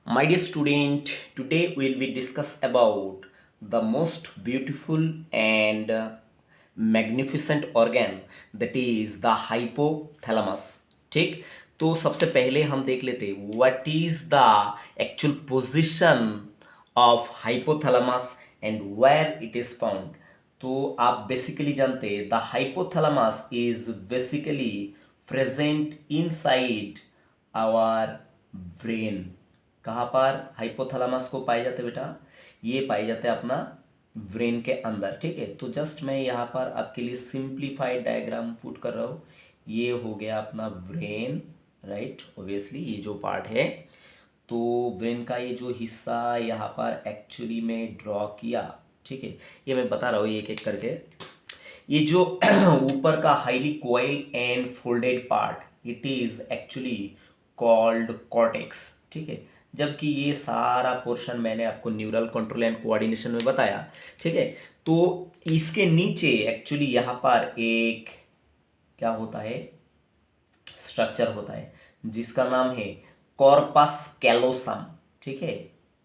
My dear student, today we'll be discuss about the most beautiful and magnificent organ that is the hypothalamus. ठीक, तो सबसे पहले हम देख लेते what is the actual position of hypothalamus and where it is found. तो आप basically जानते the hypothalamus is basically present inside our brain. कहाँ पर हाइपोथैलेमस को पाए जाते बेटा? ये पाए जाते हैं अपना ब्रेन के अंदर। ठीक है, तो जस्ट मैं यहाँ पर आपके लिए सिंप्लीफाइड डायग्राम पुट कर रहा हूँ। ये हो गया अपना ब्रेन, राइट। ऑब्वियसली ये जो पार्ट है, तो ब्रेन का ये जो हिस्सा यहाँ पर एक्चुअली में ड्रॉ किया। ठीक है, ये मैं बता रहा हूँ एक एक करके। ये जो ऊपर का highly coil and folded part, it is actually called cortex. ठीक है, जबकि ये सारा पोर्शन मैंने आपको न्यूरल कंट्रोल एंड कोऑर्डिनेशन में बताया। ठीक है, तो इसके नीचे एक्चुअली यहाँ पर एक क्या होता है, स्ट्रक्चर होता है जिसका नाम है कॉर्पस कैलोसम। ठीक है,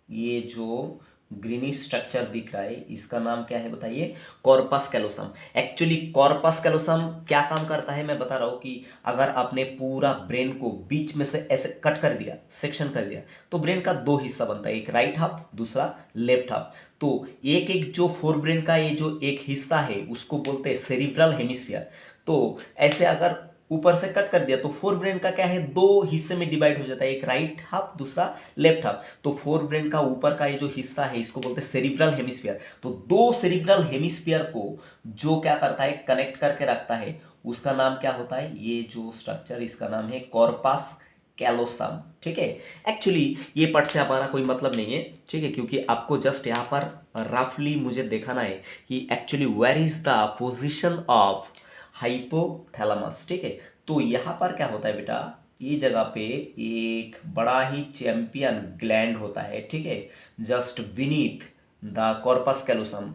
ये जो ग्रीनिश स्ट्रक्चर दिख रहा है इसका नाम क्या है बताइए? Corpus callosum. Actually corpus callosum क्या काम करता है मैं बता रहा हूँ कि अगर आपने पूरा ब्रेन को बीच में से ऐसे कट कर दिया, सेक्शन कर दिया, तो ब्रेन का दो हिस्सा बनता है, एक राइट हाफ, दूसरा लेफ्ट हाफ। तो एक एक जो फोर ब्रेन का ये जो एक हिस्सा है उसको बोलते हैं सेरिब्रल हेमिस्फीयर। तो ऐसे अगर ऊपर से कट कर दिया तो फोर ब्रेन का क्या है, दो हिस्से में डिवाइड हो जाता है, एक राइट हाफ, दूसरा लेफ्ट हाफ। तो फोर ब्रेन का ऊपर का ये जो हिस्सा है इसको बोलते हैं सेरिब्रल हेमिस्फीयर। तो दो सेरिब्रल हेमिस्फीयर को जो क्या करता है, कनेक्ट करके रखता है, उसका नाम क्या होता है? ये जो स्ट्रक्चर इसका नाम है कॉर्पस कैलोसम। ठीक है, एक्चुअली ये पार्ट से हमारा कोई मतलब नहीं है। ठीक है, क्योंकि आपको जस्ट यहाँ पर रफली मुझे दिखाना है कि actually where is the position of hypothalamus. ठीक है, तो यहाँ पर क्या होता है बेटा, ये जगह पे एक बड़ा ही चैंपियन ग्लैंड होता है। ठीक है, just beneath the corpus callosum.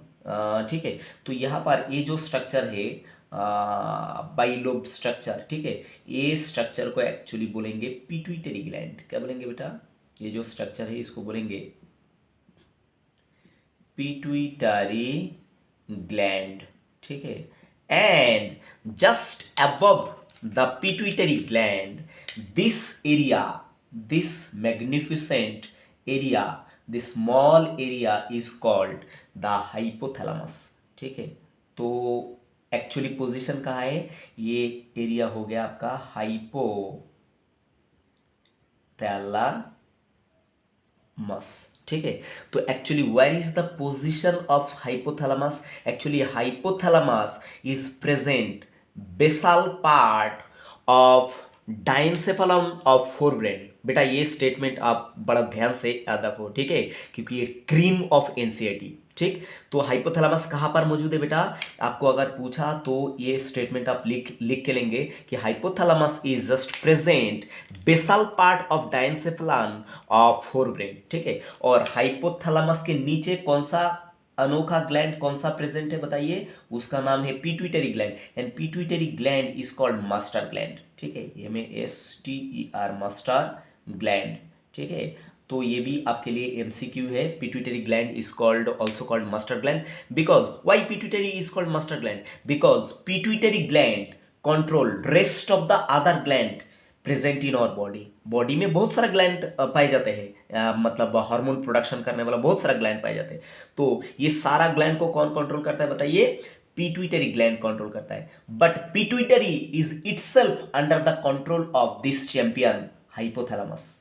ठीक है, तो यहाँ पर ये जो स्ट्रक्चर है बाइलोब स्ट्रक्चर, ठीक है, ये स्ट्रक्चर को एक्चुअली बोलेंगे पिट्यूटरी ग्लैंड। क्या बोलेंगे बेटा? ये जो स्ट्रक्चर है इसको बोलेंगे पिट्यूटरी ग्लैंड। ठीक है, and just above the pituitary gland, this area, this magnificent area, this small area is called the hypothalamus। ठीक है, तो एक्चुअली पोजीशन कहाँ है? ये एरिया हो गया आपका हाइपोथैलामस। ठीक है, तो actually where is the position of hypothalamus? Actually hypothalamus is present basal part of diencephalon of forebrain. बेटा ये स्टेटमेंट आप बड़ा ध्यान से याद रखो, ठीक है, क्योंकि ये क्रीम ऑफ एनसीईआरटी। ठीक, तो हाइपोथैलेमस कहाँ पर मौजूद है बेटा? आपको अगर पूछा तो ये स्टेटमेंट आप लिख लिख के लेंगे कि hypothalamus is just present basal part of diencephalon of forebrain. ठीक है, और हाइपोथैलेमस के नीचे कौन सा अनोखा ग्लैंड कौन सा प्रेजेंट है बताइए? उसका नाम है pituitary gland, and pituitary gland is called master gland. ठीक है, MASTER मास्टर ग्लैंड। ठीक है, तो ये भी आपके लिए एमसीक्यू है। Pituitary gland is called also called master gland because why pituitary is called master gland? Because pituitary gland control rest of the other gland present in our body. Body में बहुत सारा ग्लैंड पाए जाते हैं, मतलब hormone production करने वाला बहुत सारा ग्लैंड पाए जाते हैं। तो ये सारा ग्लैंड को कौन कंट्रोल करता है बताइए? पिट्यूटरी ग्लैंड कंट्रोल करता है। But pituitary is itself under the control of this champion hypothalamus.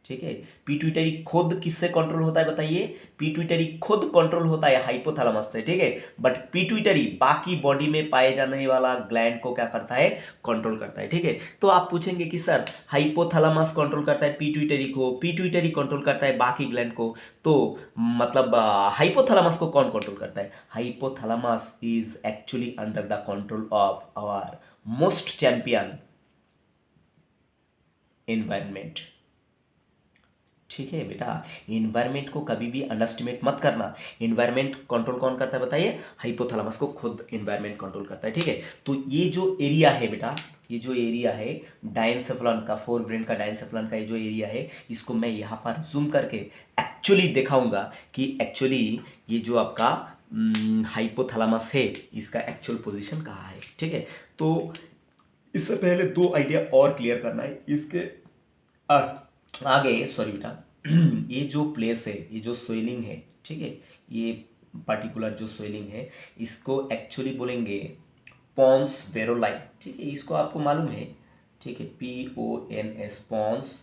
ठीक है, पिट्यूटरी खुद किससे कंट्रोल होता है बताइए? पिट्यूटरी खुद कंट्रोल होता है हाइपोथैलेमस से। ठीक है, बट पिट्यूटरी बाकी बॉडी में पाए जाने वाला ग्लैंड को क्या करता है? कंट्रोल करता है। ठीक है, तो आप पूछेंगे कि सर हाइपोथैलेमस कंट्रोल करता है पिट्यूटरी को, पिट्यूटरी कंट्रोल करता है बाकी ग्लैंड को, तो मतलब हाइपोथैलेमस को कौन कंट्रोल करता है? Hypothalamus is actually under the control of our most champion environment. ठीक है बेटा, इन्वायरमेंट को कभी भी अंडरस्टिमेट मत करना। इन्वायरमेंट कंट्रोल कौन करता है बताइए? हाइपोथैलेमस को खुद इन्वायरमेंट कंट्रोल करता है। ठीक है, तो ये जो एरिया है बेटा, ये जो एरिया है डायंसेफलन का, फोर ब्रेन का डायंसेफलन का ये जो एरिया है, इसको मैं यहाँ पर जूम करके एक्चुअली दिखाऊंगा कि एक्चुअली ये जो आपका हाइपोथैलेमस है इसका एक्चुअल पोजीशन कहाँ है। ठीक है, तो इससे पहले दो आइडिया और क्लियर करना है इसके आगे। सॉरी बेटा, ये जो प्लेस है, ये जो सोइलिंग है, ठीक है, ये पर्टिकुलर जो सोइलिंग है इसको एक्चुअली बोलेंगे पॉन्स वेरोलाई। ठीक है, इसको आपको मालूम है। ठीक है, PONS पॉन्स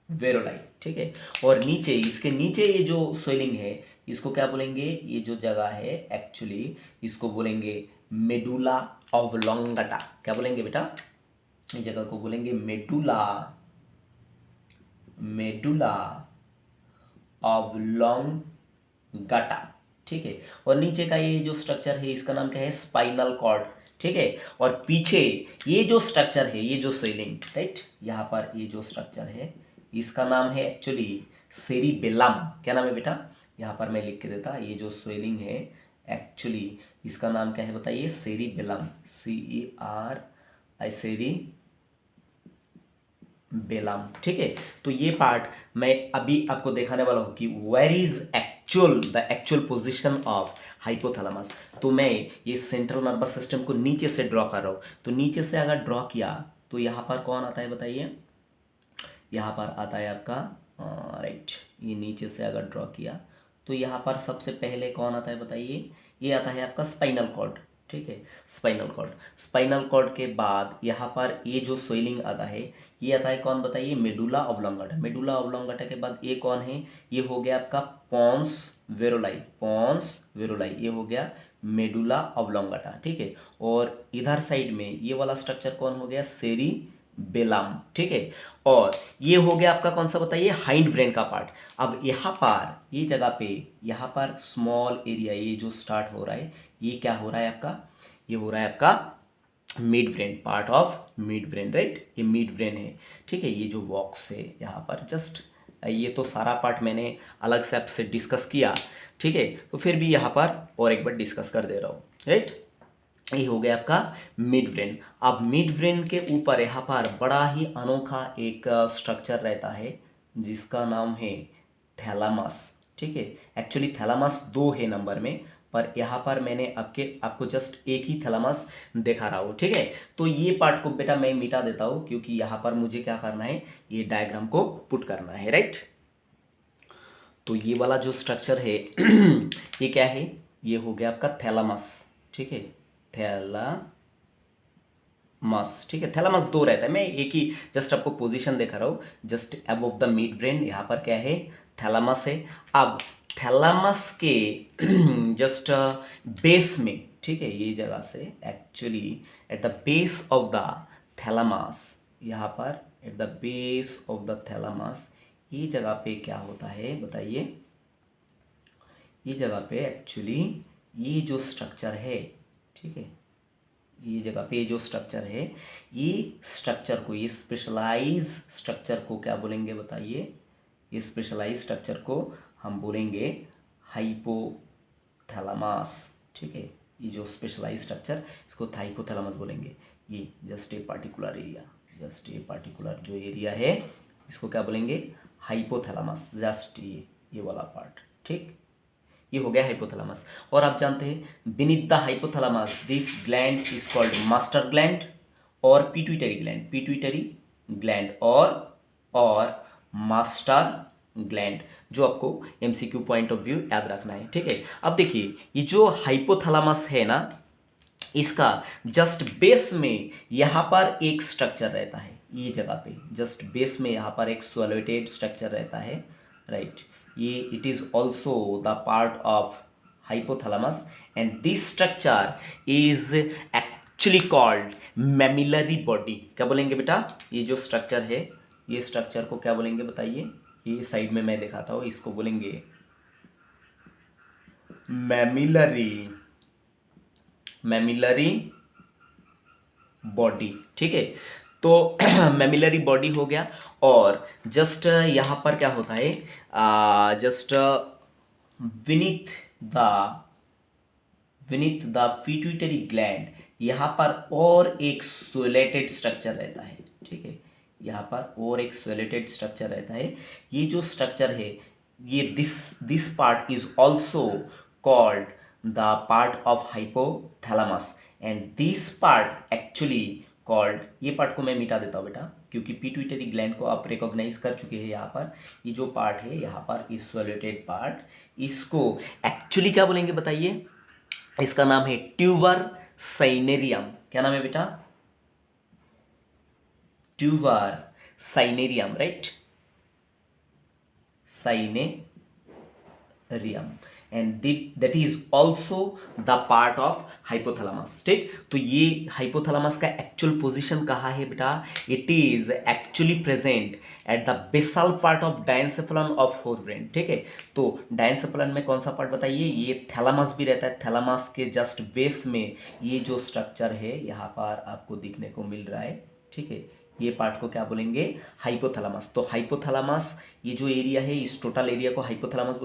वेरोलाई। ठीक है, और नीचे, इसके नीचे ये जो सोइलिंग है इसको क्या बोलेंगे? ये जो जगह है एक्चुअली इसको बोलेंगे मेडुला ऑब्लोंगाटा। क्या बोलेंगे बेटा? इस जगह को बोलेंगे मेडुला, मेडुला ऑब्लोंगाटा। ठीक है, और नीचे का ये जो स्ट्रक्चर है इसका नाम क्या है? Spinal cord. ठीक है, और पीछे ये जो स्ट्रक्चर है, ये जो स्वेलिंग, राइट, यहाँ पर ये जो स्ट्रक्चर है इसका नाम है एक्चुअली सेरिबेलम। क्या नाम है बेटा? यहाँ पर मैं लिख के देता, ये जो स्वेलिंग है एक्चुअली इसका नाम क्या है बताइए? Cerebellum, CERI Belum. ठीक है, तो ये पार्ट मैं अभी आपको दिखाने वाला हूँ कि where is actual position of hypothalamus. तो मैं ये सेंट्रल नर्वस सिस्टम को नीचे से ड्रॉ कर रहा हूँ। तो नीचे से अगर ड्रॉ किया तो यहाँ पर कौन आता है बताइए? यहाँ पर आता है आपका राइट, ये नीचे से अगर ड्रॉ किया तो यहाँ पर सबसे पहले कौन आता है बताइए? ये आता है आपका स्पाइनल कॉर्ड। ठीक है, स्पाइनल कॉर्ड। स्पाइनल कॉर्ड के बाद यहाँ पर ये जो स्वेलिंग आता है ये आता है कौन बताइए? Medulla oblongata. मेडुला ऑब्लोंगाटा के बाद ये कौन है? ये हो गया आपका पॉन्स वेरोलाई। पॉन्स वेरोलाई ये हो गया मेडुला ऑब्लोंगाटा। ठीक है, और इधर साइड में ये वाला स्ट्रक्चर कौन हो गया? सेरी बेलम। ठीक है, और ये हो गया आपका कौन सा बताइए? हाइंड ब्रेन का पार्ट। अब यहाँ पर ये जगह पे यहाँ पर स्मॉल एरिया ये जो स्टार्ट हो रहा है ये क्या हो रहा है आपका? ये हो रहा है आपका mid brain, part of mid brain, right, ये मिड ब्रेन है। ठीक है, ये जो बॉक्स है यहाँ पर जस्ट, ये तो सारा पार्ट मैंने अलग से आपसे डिस्कस किया। ठीक है, तो फिर भी यहाँ पर और एक बार डिस्कस कर दे रहा हूँ, राइट। ये हो गया आपका मिड ब्रेन। अब मिड ब्रेन के ऊपर यहाँ पर बड़ा ही अनोखा एक स्ट्रक्चर रहता है जिसका नाम है थैलामस। ठीक है, एक्चुअली थैलामस दो है नंबर में, पर यहाँ पर मैंने आपको जस्ट एक ही थैलामस दिखा रहा हूँ। ठीक है, तो ये पार्ट को बेटा मैं मिटा देता हूँ क्योंकि यहाँ पर मुझे क्या करना है? ये डायग्राम को पुट करना है, राइट। तो ये वाला जो स्ट्रक्चर है ये क्या है? ये हो गया आपका थैलामस। ठीक है, थैलामस। ठीक है, थैलामस दो रहता है, मैं एक ही जस्ट आपको पोजीशन दिखा रहा हूँ। Just above the mid brain यहाँ पर क्या है? थैलामस है। अब थैलामस के जस्ट बेस में, ठीक है, ये जगह से actually at the base of the thalamus, यहाँ पर at the base of the thalamus ये जगह पे क्या होता है बताइए? ये जगह पे एक्चुअली ये जो स्ट्रक्चर है, ठीक है, ये जगह पे जो स्ट्रक्चर है, ये स्ट्रक्चर को, ये स्पेशलाइज स्ट्रक्चर को क्या बोलेंगे बताइए? ये स्पेशलाइज स्ट्रक्चर को हम बोलेंगे हाइपोथैलामस। ठीक है, ये जो स्पेशलाइज स्ट्रक्चर इसको हाइपोथैलामस बोलेंगे। ये just a particular area, just a particular जो एरिया है इसको क्या बोलेंगे? हाइपोथैलामस। जस्ट ये वाला पार्ट, ठीक, ये हो गया हाइपोथैलेमस। और आप जानते हैं beneath the hypothalamus this gland is called master gland और पिट्यूटरी ग्लैंड, पिट्यूटरी ग्लैंड और मास्टर ग्लैंड, जो आपको एमसीक्यू पॉइंट ऑफ व्यू याद रखना है। ठीक है, अब देखिए ये जो हाइपोथैलेमस है ना, इसका जस्ट बेस में यहाँ पर एक स्ट्रक्चर रहता है। ये जगह पे जस्ट बेस में यहाँ पर एक सोलेटेड स्ट्रक्चर रहता है, राइट। ये it is also the part of hypothalamus and this structure is actually called mammillary body। क्या बोलेंगे बेटा? ये जो स्ट्रक्चर है, ये स्ट्रक्चर को क्या बोलेंगे बताइए? ये साइड में मैं दिखाता हूँ, इसको बोलेंगे मैमिलरी बॉडी। ठीक है, तो मेमिलरी बॉडी हो गया। और जस्ट यहाँ पर क्या होता है, just beneath the beneath the pituitary gland यहाँ पर और एक सोलेटेड स्ट्रक्चर रहता है। ठीक है, यहाँ पर और एक सोलेटेड स्ट्रक्चर रहता है। ये जो स्ट्रक्चर है, ये this part is also called the part of hypothalamus, and this part actually called, ये पार्ट को मैं मिटा देता हूँ बेटा, क्योंकि पिट्यूटरी ग्लैंड को आप रिकॉग्नाइज कर चुके हैं। यहाँ पर ये जो पार्ट है, यहाँ पर इस सोलेटेड पार्ट, इसको एक्चुअली क्या बोलेंगे बताइए? इसका नाम है ट्यूबर साइनेरियम। क्या नाम है बेटा? Tuber cinereum, right, cinereum, and that is also the part of hypothalamus. ठीक, तो ये हाइपोथैलेमस का एक्चुअल पोजीशन कहाँ है बेटा? It is actually present at the basal part of diencephalon of forebrain. ठीक है, तो डायनसेफलन में कौन सा पार्ट बताइए? ये थैलामस भी रहता है। थैलामस के जस्ट बेस में ये जो स्ट्रक्चर है यहाँ पर आपको दिखने को मिल रहा है। ठीक है, ये पार्ट को क्या बोलेंगे? हाइपोथैलेमस। तो हाइपोथैलेमस, ये जो एरिया है, इस टोटल एरिया को हाइपोथैलेमस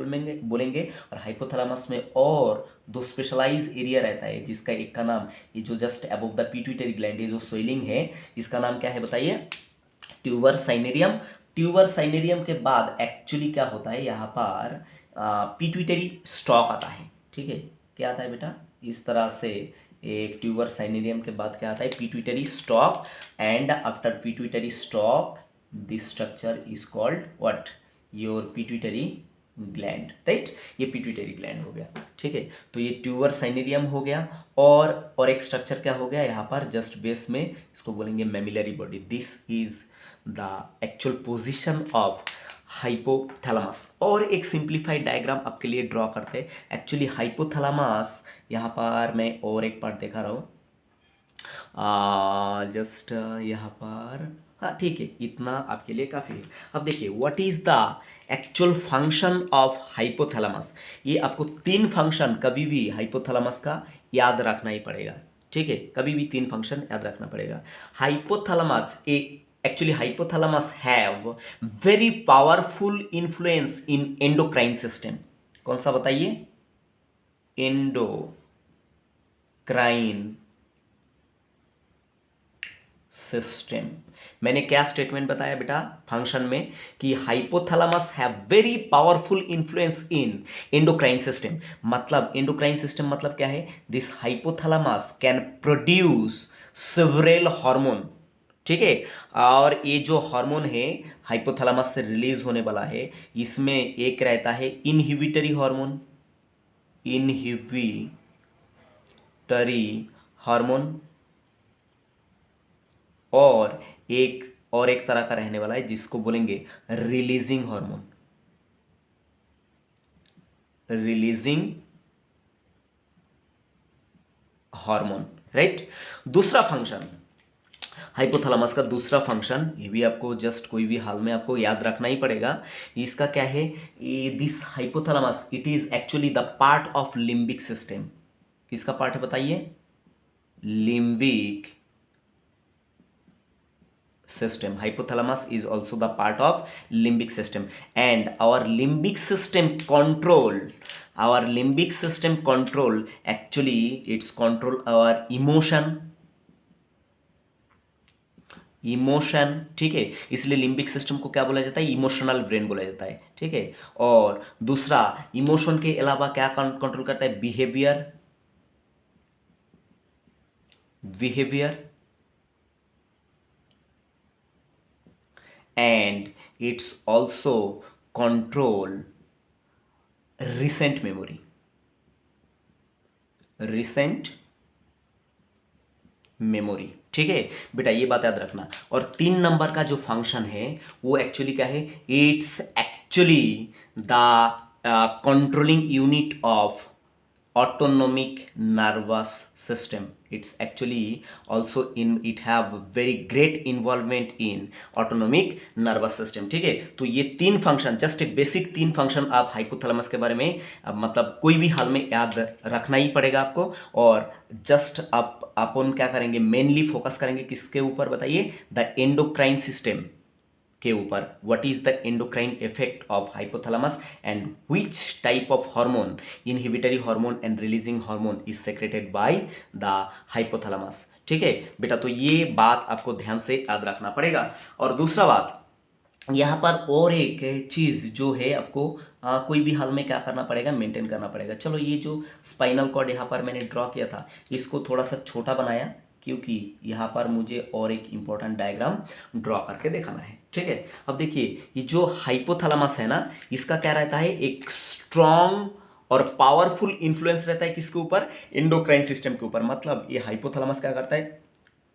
बोलेंगे। और हाइपोथैलेमस में और दो स्पेशलाइज एरिया रहता है, जिसका एक का नाम, ये जो just above the pituitary gland, ये जो स्वेलिंग है, इसका नाम क्या है बताइए? ट्यूबर साइनेरियम। ट्यूबर साइनेरियम के बाद एक्चुअली क्या होता है, यहाँ पर पिट्यूटरी स्टॉक आता है। ठीक है, क्या आता है बेटा? इस तरह से एक ट्यूबर साइनेरियम के बाद क्या आता है? Pituitary stock, and after pituitary stock this structure is called what? Your pituitary gland, right. ये पिट्यूटरी ग्लैंड हो गया। ठीक है, तो ये ट्यूबर साइनेरियम हो गया। और एक स्ट्रक्चर क्या हो गया यहाँ पर जस्ट बेस में, इसको बोलेंगे mammillary body. This is the actual position of hypothalamus. और एक सिंप्लीफाइड डायग्राम आपके लिए ड्रॉ करते हैं। एक्चुअली हाइपोथैलेमस, यहाँ पर मैं और एक पार्ट दिखा रहा हूँ, जस्ट यहाँ पर, हाँ ठीक है, इतना आपके लिए काफ़ी है। अब देखिए, what is the actual function of hypothalamus. ये आपको 3 फंक्शन कभी भी हाइपोथैलेमस का याद रखना ही पड़ेगा। ठीक है, कभी भी 3 फंक्शन याद रखना पड़ेगा। Hypothalamus actually hypothalamus have very powerful influence in endocrine system. कौन सा बताइए? Endocrine system. मैंने क्या स्टेटमेंट बताया बेटा फंक्शन में? कि hypothalamus have very powerful influence in endocrine system. मतलब एंडोक्राइन सिस्टम मतलब क्या है? This hypothalamus can produce several hormone. ठीक है, और ये जो हार्मोन है हाइपोथैलेमस से रिलीज होने वाला है, इसमें एक रहता है इनहिबिटरी हार्मोन, इनहिबिटरी हार्मोन, और एक तरह का रहने वाला है जिसको बोलेंगे releasing hormone, releasing hormone, right. दूसरा फंक्शन हाइपोथैलेमस का, दूसरा फंक्शन, ये भी आपको जस्ट कोई भी हाल में आपको याद रखना ही पड़ेगा। इसका क्या है? This hypothalamus it is actually the part of limbic system. किसका पार्ट है बताइए? Limbic system. Hypothalamus is also the part of limbic system, and our limbic system control actually it's control our emotion. ठीक है, इसलिए limbic system को क्या बोला जाता है? इमोशनल ब्रेन बोला जाता है। ठीक है, और दूसरा इमोशन के अलावा क्या कंट्रोल करता है? Behaviour, and it's also control recent memory, ठीक है बेटा, ये बात याद रखना। और 3 नंबर का जो फंक्शन है वो एक्चुअली क्या है? It's actually the controlling unit of autonomic nervous system. It's actually also in it have very great involvement in autonomic nervous system. ठीक है, तो ये तीन फंक्शन, जस्ट एक बेसिक तीन फंक्शन आप हाइपोथैलेमस के बारे में मतलब कोई भी हाल में याद रखना ही पड़ेगा आपको। और जस्ट आप अपन क्या करेंगे, मेनली फोकस करेंगे किसके ऊपर बताइए, द एंडोक्राइन सिस्टम के ऊपर। What is the endocrine effect of hypothalamus and which type of hormone, inhibitory hormone and releasing hormone is secreted by the hypothalamus. ठीक है बेटा, तो ये बात आपको ध्यान से याद रखना पड़ेगा। और दूसरा बात यहाँ पर और एक चीज़ जो है आपको कोई भी हाल में क्या करना पड़ेगा, मेंटेन करना पड़ेगा। चलो ये जो स्पाइनल कॉर्ड यहाँ पर मैंने ड्रॉ किया था, इसको थोड़ा सा छोटा बनाया क्योंकि यहाँ पर मुझे और एक इम्पोर्टेंट डायग्राम ड्रॉ करके दिखाना है। ठीक है, अब देखिए ये जो हाइपोथैलेमस है ना, इसका क्या रहता है, एक स्ट्रॉन्ग और पावरफुल इन्फ्लुएंस रहता है किसके ऊपर, एंडोक्राइन सिस्टम के ऊपर। मतलब ये हाइपोथैलेमस क्या करता है,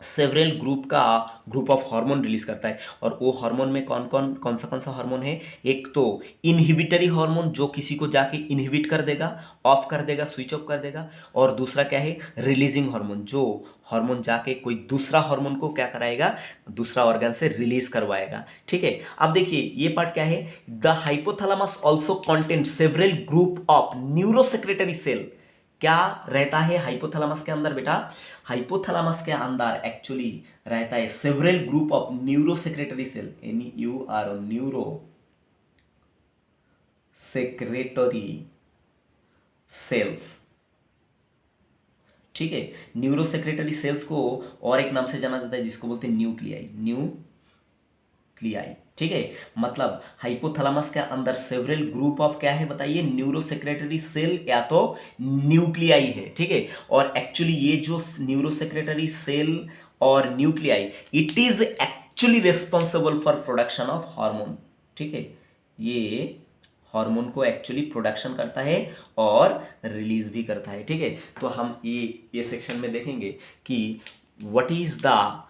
several group of hormone release करता है। और वो हार्मोन में कौन सा हार्मोन है, एक तो इनहिबिटरी हार्मोन जो किसी को जाके इनहिबिट कर देगा, ऑफ कर देगा, स्विच ऑफ कर देगा। और दूसरा क्या है, रिलीजिंग हार्मोन, जो हार्मोन जाके कोई दूसरा हार्मोन को क्या कराएगा, दूसरा ऑर्गन से रिलीज करवाएगा। ठीक है, अब देखिए ये पार्ट क्या है, the hypothalamus also contain several group of neurosecretory cell. क्या रहता है हाइपोथैलेमस के अंदर बेटा, हाइपोथैलेमस के अंदर एक्चुअली रहता है several group of neuro secretory cell, NURO, neuro secretory cells. ठीक है, न्यूरो सेक्रेटरी सेल्स को और एक नाम से जाना जाता है जिसको बोलते हैं न्यूक्लियाई। ठीक है, मतलब हाइपोथैलेमस के अंदर सेवरल ग्रुप ऑफ क्या है बताइए, न्यूरोसेक्रेटरी सेल या तो न्यूक्लियाई है। ठीक है, और एक्चुअली ये जो न्यूरोसेक्रेटरी सेल और nuclei, it is actually responsible for production of hormone. ठीक है, ये हार्मोन को एक्चुअली प्रोडक्शन करता है और रिलीज भी करता है। ठीक है, तो हम ये सेक्शन में देखेंगे कि what is the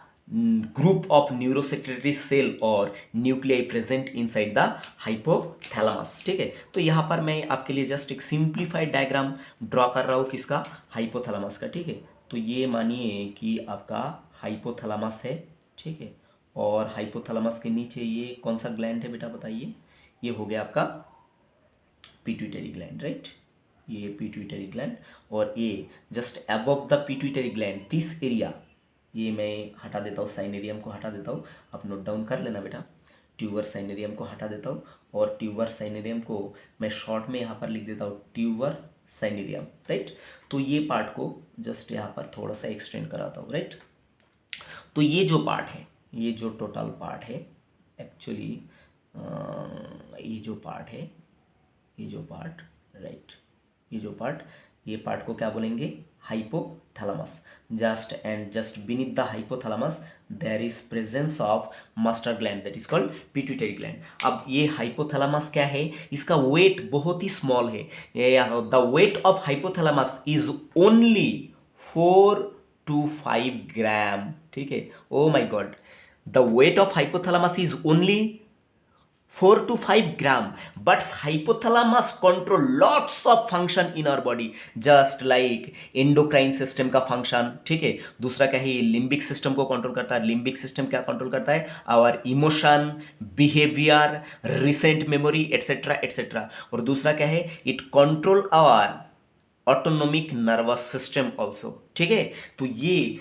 group of neurosecretory cell और nuclei present inside the hypothalamus. ठीक है, तो यहाँ पर मैं आपके लिए जस्ट एक सिंप्लीफाइड डायग्राम ड्रॉ कर रहा हूँ किसका, हाइपोथैलेमस का। ठीक है, तो ये मानिए कि आपका हाइपोथैलेमस है। ठीक है, और हाइपोथैलेमस के नीचे ये कौन सा ग्लैंड है बेटा बताइए, ये हो गया आपका पिट्यूटरी ग्लैंड, राइट, ये पिट्यूटरी ग्लैंड। और ये just above the pituitary gland this area, ये मैं हटा देता हूँ, साइनेरियम को हटा देता हूँ, आप नोट डाउन कर लेना बेटा। ट्यूबर साइनेरियम को हटा देता हूँ और ट्यूबर साइनेरियम को मैं शॉर्ट में यहाँ पर लिख देता हूँ ट्यूबर साइनेरियम, राइट। तो ये पार्ट को जस्ट यहाँ पर थोड़ा सा एक्सटेंड कराता हूँ, राइट। तो ये जो पार्ट है, ये जो टोटल पार्ट है एक्चुअली, ये जो पार्ट है, ये जो पार्ट, राइट, ये पार्ट को क्या बोलेंगे, hypothalamus. Just beneath the hypothalamus there is presence of master gland that is called pituitary gland. अब ये हाइपोथैलेमस क्या है, इसका वेट बहुत ही स्मॉल है। The weight of hypothalamus is only 4 to 5 gram. ठीक है, oh my god, the weight of hypothalamus is only 4 to 5 gram, but hypothalamus control lots of function in our body, just like endocrine system का function। ठीक है, दूसरा क्या है, ये limbic system को कंट्रोल करता है। लिम्बिक सिस्टम क्या कंट्रोल करता है, our emotion, behaviour, recent memory etcetera etcetera. और दूसरा क्या है, it control our autonomic nervous system also. ठीक है, तो ये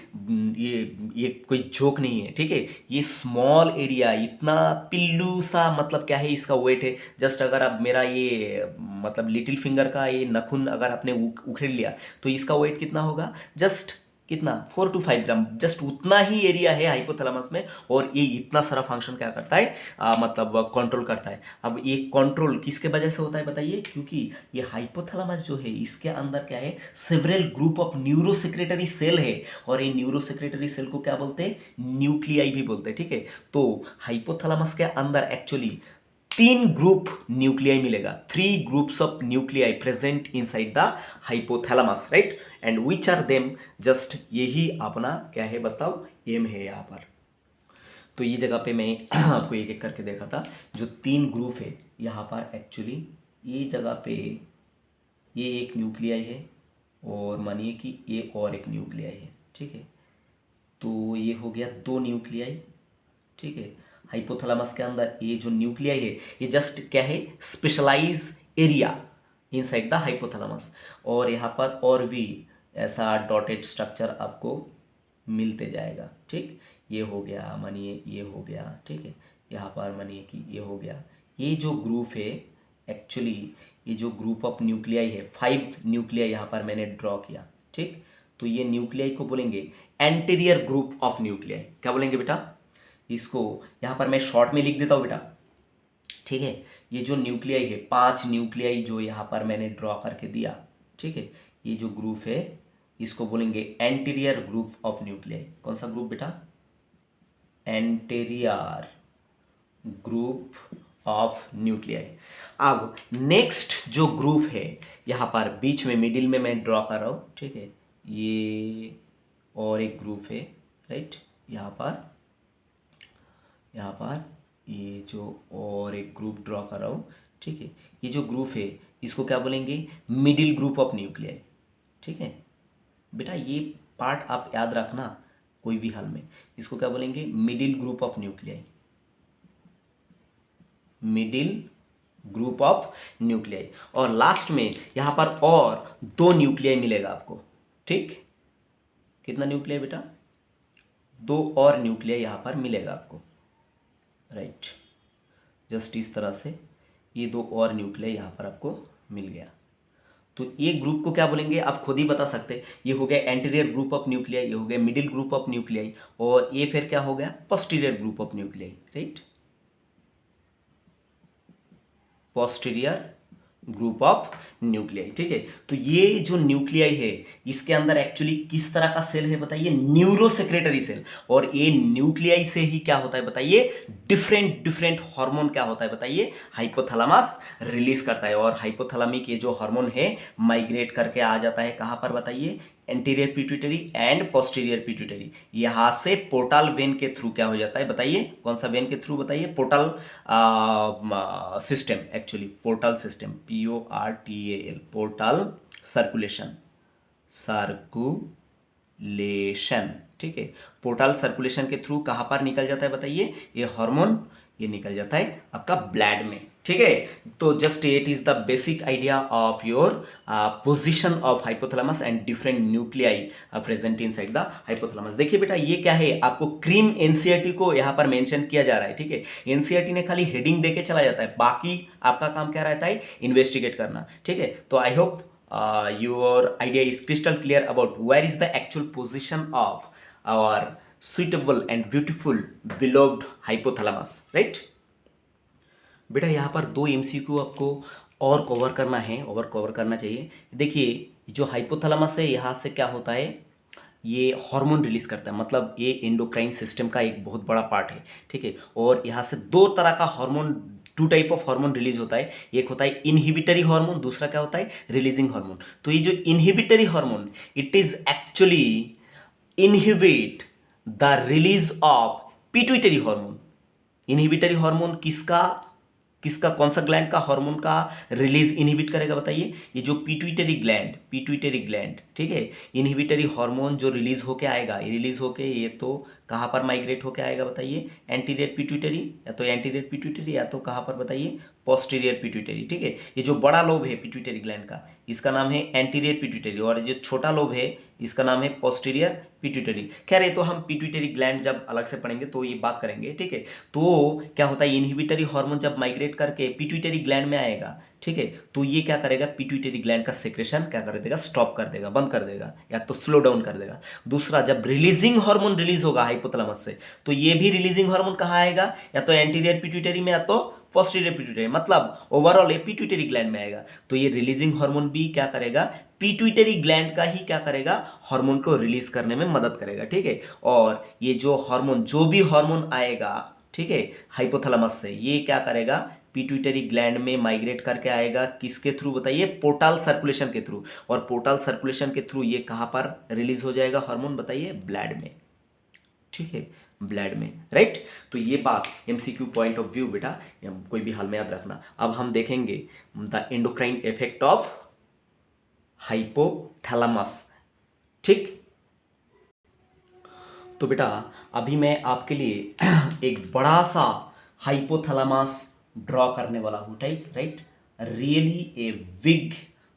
कोई जोक नहीं है। ठीक है, ये स्मॉल एरिया, इतना पिल्लू सा, मतलब क्या है, इसका वेट है जस्ट, अगर आप मेरा ये मतलब लिटिल फिंगर का ये नखून अगर आपने उखेड़ लिया तो इसका वेट कितना होगा, जस्ट कितना, 4 to 5 ग्राम, जस्ट उतना ही एरिया है हाइपोथैलेमस में। और ये इतना सारा फंक्शन क्या करता है, मतलब कंट्रोल करता है। अब ये कंट्रोल किसके वजह से होता है बताइए, क्योंकि ये हाइपोथैलेमस जो है इसके अंदर क्या है, several group of neurosecretory cell है। और ये न्यूरोसेक्रेटरी सेल को क्या बोलते हैं, न्यूक्लियाई भी बोलते हैं। ठीक है, तो हाइपोथैलेमस के अंदर एक्चुअली 3 ग्रुप न्यूक्लियाई मिलेगा, 3 groups of nuclei present inside the hypothalamus, right. And which are them, just यही अपना क्या है बताओ, एम है यहाँ पर। तो ये जगह पे मैं आपको एक एक करके देखा था, जो 3 ग्रुप है यहाँ पर एक्चुअली, ये जगह पे ये एक न्यूक्लियाई है, और मानिए कि ये और एक न्यूक्लियाई है, ठीक है। तो ये हो गया दो न्यूक्लियाई, ठीक है। हाइपोथैलेमस के अंदर ये जो न्यूक्लियाई है ये जस्ट क्या है, specialise area inside the hypothalamus. और यहाँ पर और भी ऐसा डॉटेड स्ट्रक्चर आपको मिलते जाएगा, ठीक। ये हो गया, मानिए ये हो गया, ठीक है। यहाँ पर मानिए कि ये हो गया। ये जो ग्रुप है एक्चुअली, ये जो ग्रुप ऑफ न्यूक्लियाई है, 5 न्यूक्लियाई यहाँ पर मैंने ड्रॉ किया, ठीक। तो ये न्यूक्लियाई को बोलेंगे एंटीरियर ग्रुप ऑफ न्यूक्लियाई। क्या बोलेंगे बेटा, इसको यहाँ पर मैं शॉर्ट में लिख देता हूँ बेटा, ठीक है। ये जो न्यूक्लियाई है, 5 न्यूक्लियाई जो यहाँ पर मैंने ड्रॉ करके दिया, ठीक है। ये जो ग्रुप है इसको बोलेंगे एंटीरियर ग्रुप ऑफ न्यूक्लियाई। कौन सा ग्रुप बेटा, एंटीरियर ग्रुप ऑफ न्यूक्लियाई। अब नेक्स्ट जो ग्रुप है यहाँ पर बीच में मिडिल में मैं ड्रॉ कर रहा हूँ, ठीक है। ये और एक ग्रुप है, राइट। यहाँ पर ये जो और एक ग्रुप ड्रॉ कर रहा हूँ, ठीक है। ये जो ग्रुप है इसको क्या बोलेंगे, मिडिल ग्रुप ऑफ न्यूक्लियाई, ठीक है बेटा। ये पार्ट आप याद रखना कोई भी हाल में, इसको क्या बोलेंगे, middle group of nuclei, middle group of nuclei. और लास्ट में यहाँ पर और 2 न्यूक्लियाई मिलेगा आपको, ठीक। कितना न्यूक्लियाई बेटा, 2 और न्यूक्लियाई यहाँ पर मिलेगा आपको, राइट। जस्ट इस तरह से ये 2 और न्यूक्लियाई यहाँ पर आपको मिल गया। तो ये ग्रुप को क्या बोलेंगे आप खुद ही बता सकते हैं। ये हो गया एंटीरियर ग्रुप ऑफ न्यूक्लियाई, ये हो गया मिडिल ग्रुप ऑफ न्यूक्लियाई, और ये फिर क्या हो गया, posterior group of nuclei, right. Posterior group of nuclei, ठीक है। तो ये जो न्यूक्लियाई है इसके अंदर एक्चुअली किस तरह का सेल है बताइए, न्यूरो सेक्रेटरी सेल। और ये न्यूक्लियाई से ही क्या होता है बताइए, डिफरेंट डिफरेंट हार्मोन क्या होता है बताइए, हाइपोथैलेमस रिलीज करता है। और हाइपोथैलेमिक ये जो हार्मोन है माइग्रेट करके आ जाता है कहाँ पर बताइए, anterior pituitary and posterior pituitary. यहाँ से पोर्टल वेन के थ्रू क्या हो जाता है बताइए, कौन सा वेन के थ्रू बताइए, portal system, actually portal system, PORTAL, portal circulation, circulation, ठीक है। पोर्टल सर्कुलेशन के थ्रू कहाँ पर निकल जाता है बताइए, ये हार्मोन ये निकल जाता है आपका ब्लड में, ठीक है। तो just it is the basic idea of your position of hypothalamus and different nuclei present inside the hypothalamus. देखिए बेटा ये क्या है, आपको क्रीम एनसीईआरटी को यहाँ पर मेंशन किया जा रहा है, ठीक है। एनसीईआरटी ने खाली हेडिंग देके चला जाता है, बाकी आपका काम क्या रहता है, इन्वेस्टिगेट करना, ठीक है। तो I hope your idea is crystal clear about where is the actual position of our suitable and beautiful beloved hypothalamus, right? बेटा यहाँ पर 2 MCQ आपको और कवर करना है, और कवर करना चाहिए। देखिए जो हाइपोथैलेमस है यहाँ से क्या होता है, ये हार्मोन रिलीज करता है, मतलब ये एंडोक्राइन सिस्टम का एक बहुत बड़ा पार्ट है, ठीक है। और यहाँ से 2 तरह का hormone, 2 type of hormone release होता है। एक होता है इनहिबिटरी हार्मोन, दूसरा क्या होता है, रिलीजिंग हार्मोन। तो ये जो inhibitory hormone, it is actually inhibit the release of pituitary hormone. Inhibitory hormone किसका किसका कौन सा ग्लैंड का हार्मोन का रिलीज इनहिबिट करेगा बताइए, ये जो पिट्यूटरी ग्लैंड, ठीक है। इनहिबिटरी हार्मोन जो रिलीज होके आएगा, ये रिलीज होके ये तो कहाँ पर माइग्रेट होके आएगा बताइए, एंटीरियर पिट्यूटरी, या तो एंटीरियर पिट्यूटरी या तो कहाँ पर बताइए, पोस्टीरियर पिट्यूटरी, ठीक है। ये जो बड़ा लोब है पिट्यूटरी ग्लैंड का, इसका नाम है एंटीरियर पिट्यूटरी, और जो छोटा लोब है इसका नाम है पोस्टीरियर पिट्यूटरी। खैर ये तो हम पिट्यूटरी ग्लैंड जब अलग से पढ़ेंगे तो ये बात करेंगे, ठीक है। तो क्या होता है, इनहिबिटरी हार्मोन जब माइग्रेट करके पिट्यूटरी ग्लैंड में आएगा, ठीक है, तो ये क्या करेगा, पिट्यूटरी ग्लैंड का सेक्रेशन क्या कर देगा, स्टॉप कर देगा, बंद कर देगा, या तो स्लो डाउन कर देगा। दूसरा, जब रिलीजिंग हार्मोन रिलीज होगा हाइपोथैलेमस से, तो ये भी रिलीजिंग हार्मोन कहाँ आएगा, या तो एंटीरियर पिट्यूटरी में या तो पोस्टीरियर पिट्यूटरी, मतलब ओवरऑल ये पिट्यूटरी ग्लैंड में आएगा। तो ये रिलीजिंग हार्मोन भी क्या करेगा, पिट्यूटरी ग्लैंड का ही क्या करेगा, हार्मोन को रिलीज करने में मदद करेगा, ठीक है। और ये जो हार्मोन, जो भी हार्मोन आएगा, ठीक है, हाइपोथैलेमस से, ये क्या करेगा, पिट्यूटरी ग्लैंड में माइग्रेट करके आएगा, किसके थ्रू बताइए, पोर्टल सर्कुलेशन के थ्रू। और पोर्टल सर्कुलेशन के थ्रू ये कहाँ पर रिलीज हो जाएगा हार्मोन बताइए, ब्लड में, ठीक है, ब्लड में, राइट। तो ये बात MCQ पॉइंट ऑफ व्यू बेटा कोई भी हाल में याद रखना। अब हम देखेंगे the endocrine effect of hypothalamus. ठीक, तो बेटा अभी मैं आपके लिए एक बड़ा सा हाइपोथैलेमस ड्रॉ करने वाला हूँ, right right, really a big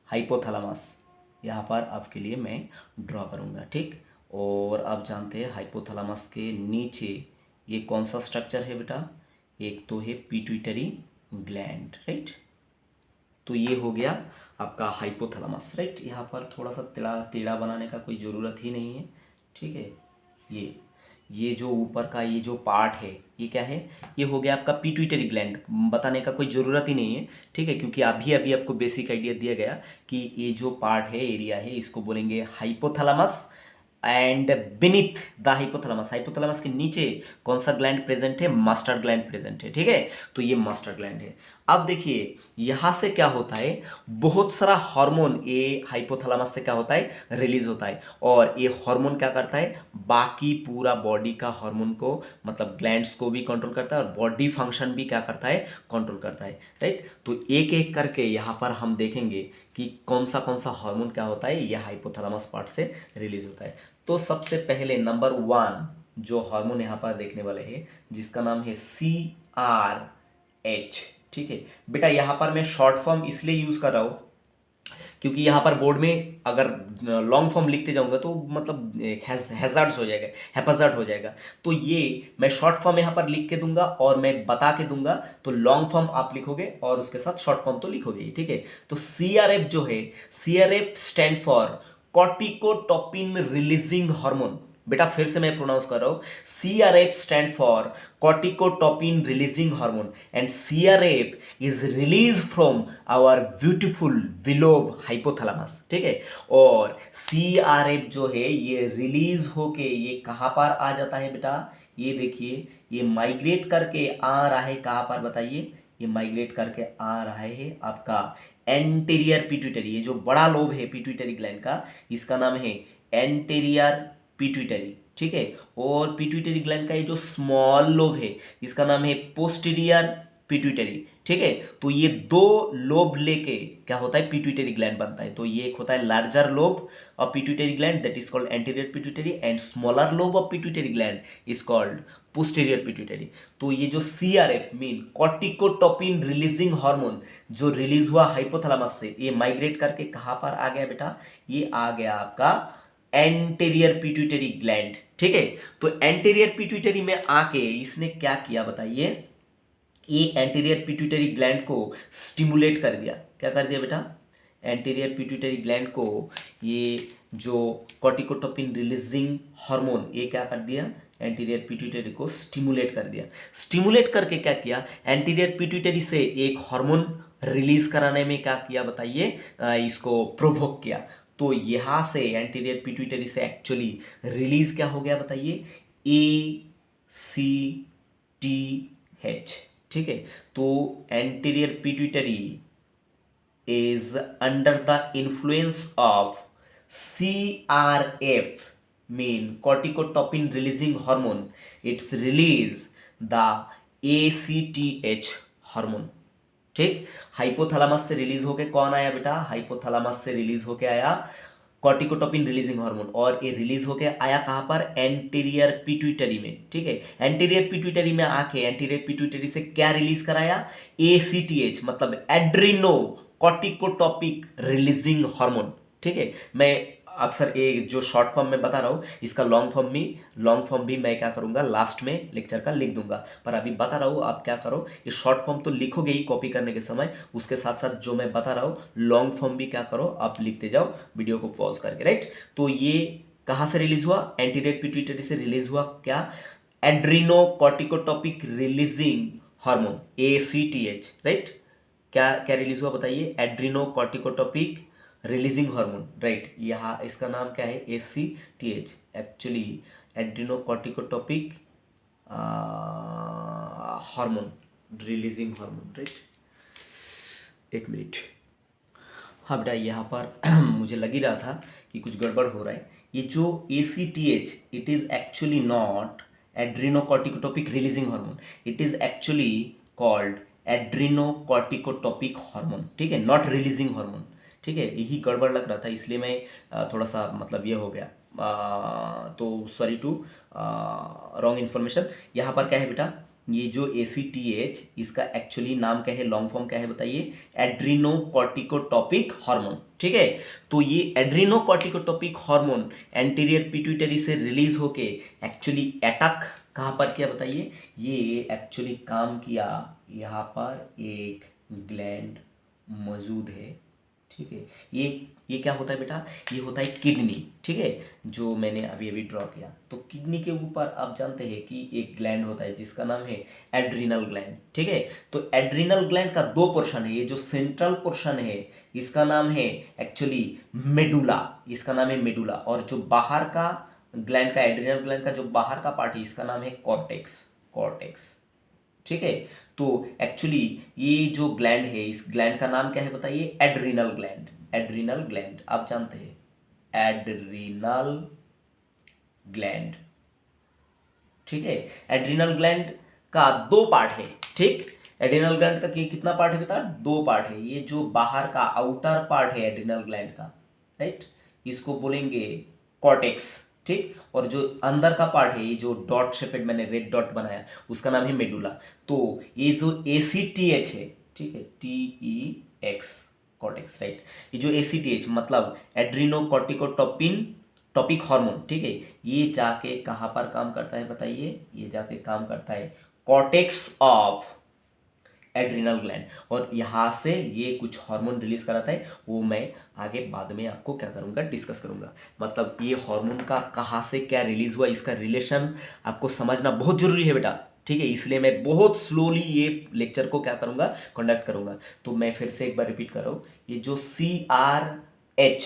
hypothalamus यहाँ पर आपके लिए मैं ड्रॉ करूँगा। ठीक, और आप जानते हैं हाइपोथैलेमस के नीचे ये कौन सा स्ट्रक्चर है बेटा, एक तो है पिट्यूटरी ग्लैंड, राइट। तो ये हो गया आपका हाइपोथैलेमस, राइट। यहाँ पर थोड़ा सा टेढ़ा टेढ़ा बनाने का कोई ज़रूरत ही नहीं है। ठीक है, ये जो ऊपर का ये जो पार्ट है ये क्या है, ये हो गया आपका पिट्यूटरी ग्लैंड। बताने का कोई ज़रूरत ही नहीं है, ठीक है, क्योंकि अभी अभी आपको बेसिक आइडिया दिया गया कि ये जो पार्ट है, एरिया है, इसको बोलेंगे hypothalamus. And beneath the hypothalamus, hypothalamus के नीचे कौन सा ग्लैंड प्रेजेंट है, मास्टर ग्लैंड प्रेजेंट है। ठीक है, तो ये मास्टर ग्लैंड है। अब देखिए यहाँ से क्या होता है, बहुत सारा हार्मोन ये हाइपोथैलेमस से क्या होता है, रिलीज होता है। और ये हार्मोन क्या करता है, बाकी पूरा बॉडी का हार्मोन को, मतलब ग्लैंड्स को भी कंट्रोल करता है, और बॉडी फंक्शन भी क्या करता है, कंट्रोल करता है, राइट। तो एक एक करके यहाँ पर हम देखेंगे कि कौन सा हार्मोन क्या होता है, यह हाइपोथैलेमस पार्ट से रिलीज होता है। तो सबसे पहले नंबर 1 जो हार्मोन यहाँ पर देखने वाले हैं, जिसका नाम है CRH। ठीक है बेटा, यहाँ पर मैं शॉर्ट फॉर्म इसलिए यूज कर रहा हूँ क्योंकि यहाँ पर बोर्ड में अगर लॉन्ग फॉर्म लिखते जाऊंगा तो मतलब हैजार्ड्स हो जाएगा, हैपजार्ड हो जाएगा। तो ये मैं शॉर्ट फॉर्म यहाँ पर लिख के दूंगा और मैं बता के दूंगा, तो लॉन्ग फॉर्म आप लिखोगे और उसके साथ शॉर्ट फॉर्म तो लिखोगे, ठीक है। तो CRF जो है, CRF stand for corticotropin releasing hormone. बेटा फिर से मैं प्रोनाउंस कर रहा हूं, CRF stand for corticotropin releasing hormone, and CRF is released from our beautiful below hypothalamus। ठीक है, और CRF जो है ये रिलीज होके ये कहाँ पर आ जाता है बेटा, ये देखिए ये माइग्रेट करके आ रहा है कहाँ पर बताइए, ये माइग्रेट करके आ रहा है आपका एंटीरियर पिट्यूटरी। ये जो बड़ा लोब है पिट्यूटरी ग्लैंड का, इसका नाम है एंटीरियर पिट्यूटरी। ठीक है, और पिट्यूटरी ग्लैंड का ये जो स्मॉल लोब है, इसका नाम है पोस्टीरियर पिट्यूटरी। ठीक है, तो ये दो लोब लेके क्या होता है, पिट्यूटरी ग्लैंड बनता है। तो ये एक होता है larger lobe of pituitary gland, that is called anterior pituitary, and smaller lobe of pituitary gland is called posterior pituitary. तो ये जो CRF mean corticotropin releasing hormone जो रिलीज हुआ हाइपोथैलेमस से, ये माइग्रेट करके कहां पर आ गया बेटा, ये आ गया आपका एंटीरियर पिट्यूटरी ग्लैंड। ठीक है, तो एंटीरियर पिट्यूटरी में आके इसने क्या किया बताइए, ये एंटीरियर पिट्यूटरी ग्लैंड को स्टिमुलेट कर दिया। क्या कर दिया बेटा, एंटीरियर पिट्यूटरी ग्लैंड को ये जो कॉर्टिकोटोपिन रिलीजिंग हार्मोन ये क्या कर दिया, एंटीरियर पिट्यूटरी को स्टिमुलेट कर दिया। स्टिमुलेट करके क्या किया, एंटीरियर पिट्यूटरी से एक हार्मोन रिलीज कराने में क्या किया बताइए, इसको प्रोवोक किया। तो यहां से एंटीरियर पिट्यूटरी से एक्चुअली रिलीज क्या हो गया बताइए, ACTH। ठीक है, तो anterior pituitary is under the influence of CRF mean corticotropin releasing hormone, it's release the ACTH hormone। ठीक, हाइपोथैलेमस से रिलीज होके कौन आया बेटा, हाइपोथैलेमस से रिलीज होके आया कॉर्टिकोटोपिन रिलीजिंग हार्मोन, और ये रिलीज होके आया कहां पर, एंटीरियर पिट्यूटरी में। ठीक है, एंटीरियर पिट्यूटरी में आके एंटीरियर पिट्यूटरी से क्या रिलीज कराया, ACTH मतलब एड्रीनो कॉर्टिकोटोपिक रिलीजिंग हार्मोन। ठीक है, मैं अक्सर ये जो शॉर्ट फॉर्म में बता रहा हूँ, इसका लॉन्ग फॉर्म भी मैं क्या करूँगा लास्ट में लेक्चर का लिख दूंगा, पर अभी बता रहा हूँ आप क्या करो, ये शॉर्ट फॉर्म तो लिखोगे ही कॉपी करने के समय, उसके साथ साथ जो मैं बता रहा हूँ लॉन्ग फॉर्म भी क्या करो आप लिखते जाओ वीडियो को पॉज करके, राइट। तो ये कहाँ से रिलीज हुआ, एंटीरियर पिट्यूटरी से रिलीज हुआ क्या, adreno corticotropic releasing hormone ACTH, right. क्या क्या रिलीज हुआ बताइए, adreno corticotropic releasing hormone, right. यहाँ इसका नाम क्या है, ACTH, actually adreno corticotropic hormone releasing hormone, right. एक मिनट, हाँ बेटा यहाँ पर मुझे लग ही रहा था कि कुछ गड़बड़ हो रहा है। ये जो ACTH it is actually not adrenocorticotropic releasing hormone, it is actually called adrenocorticotropic hormone. ठीक है, नॉट रिलीजिंग हार्मोन। ठीक है, यही गड़बड़ लग रहा था, इसलिए मैं थोड़ा सा मतलब ये हो गया, तो सॉरी टू रॉन्ग इन्फॉर्मेशन। यहाँ पर क्या है बेटा, ये जो ACTH इसका एक्चुअली नाम क्या है, लॉन्ग फॉर्म क्या है बताइए, एड्रीनोकॉर्टिकोटॉपिक हार्मोन। ठीक है, तो ये एड्रीनोकॉर्टिकोटॉपिक हार्मोन एंटीरियर पिट्यूटरी से रिलीज होके एक्चुअली अटैक कहाँ पर किया बताइए, ये एक्चुअली काम किया, यहाँ पर एक ग्लैंड मौजूद है। ठीक है, ये क्या होता है बेटा, ये होता है किडनी। ठीक है, जो मैंने अभी अभी ड्रॉ किया, तो किडनी के ऊपर आप जानते हैं कि एक ग्लैंड होता है जिसका नाम है एड्रिनल ग्लैंड। ठीक है, तो एड्रिनल ग्लैंड का दो पोर्शन है, ये जो सेंट्रल पोर्शन है इसका नाम है एक्चुअली मेडुला, इसका नाम है मेडुला, और जो बाहर का ग्लैंड का, एड्रिनल ग्लैंड का जो बाहर का पार्ट है इसका नाम है कॉर्टेक्स, कॉर्टेक्स। ठीक है, तो एक्चुअली ये जो ग्लैंड है, इस ग्लैंड का नाम क्या है बताइए, एड्रिनल ग्लैंड। एड्रिनल ग्लैंड आप जानते हैं, एड्रिनल ग्लैंड। ठीक है, एड्रिनल ग्लैंड का दो पार्ट है। ठीक, एड्रिनल ग्लैंड का कितना पार्ट है बेटा, दो पार्ट है। ये जो बाहर का आउटर पार्ट है एड्रिनल ग्लैंड का, राइट, इसको बोलेंगे कॉर्टेक्स। ठीक, और जो अंदर का पार्ट है, ये जो डॉट शेपेड मैंने रेड डॉट बनाया, उसका नाम है मेडुला। तो ये जो ACTH है, ठीक है, TEX, कॉर्टेक्स, राइट, ये जो ACTH मतलब एड्रीनोकॉर्टिकोटॉपिन टॉपिक हार्मोन, ठीक है, ये जाके कहाँ पर काम करता है बताइए, ये जाके काम करता है कॉर्टेक्स ऑफ एड्रिनल ग्लैंड, और यहाँ से ये कुछ हार्मोन रिलीज कराता है, वो मैं आगे बाद में आपको क्या करूँगा, डिस्कस करूँगा। मतलब ये हार्मोन का कहाँ से क्या रिलीज हुआ, इसका रिलेशन आपको समझना बहुत जरूरी है बेटा। ठीक है, इसलिए मैं बहुत स्लोली ये लेक्चर को क्या करूँगा, कंडक्ट करूँगा। तो मैं फिर से एक बार रिपीट कर रहा हूँ, ये जो CRH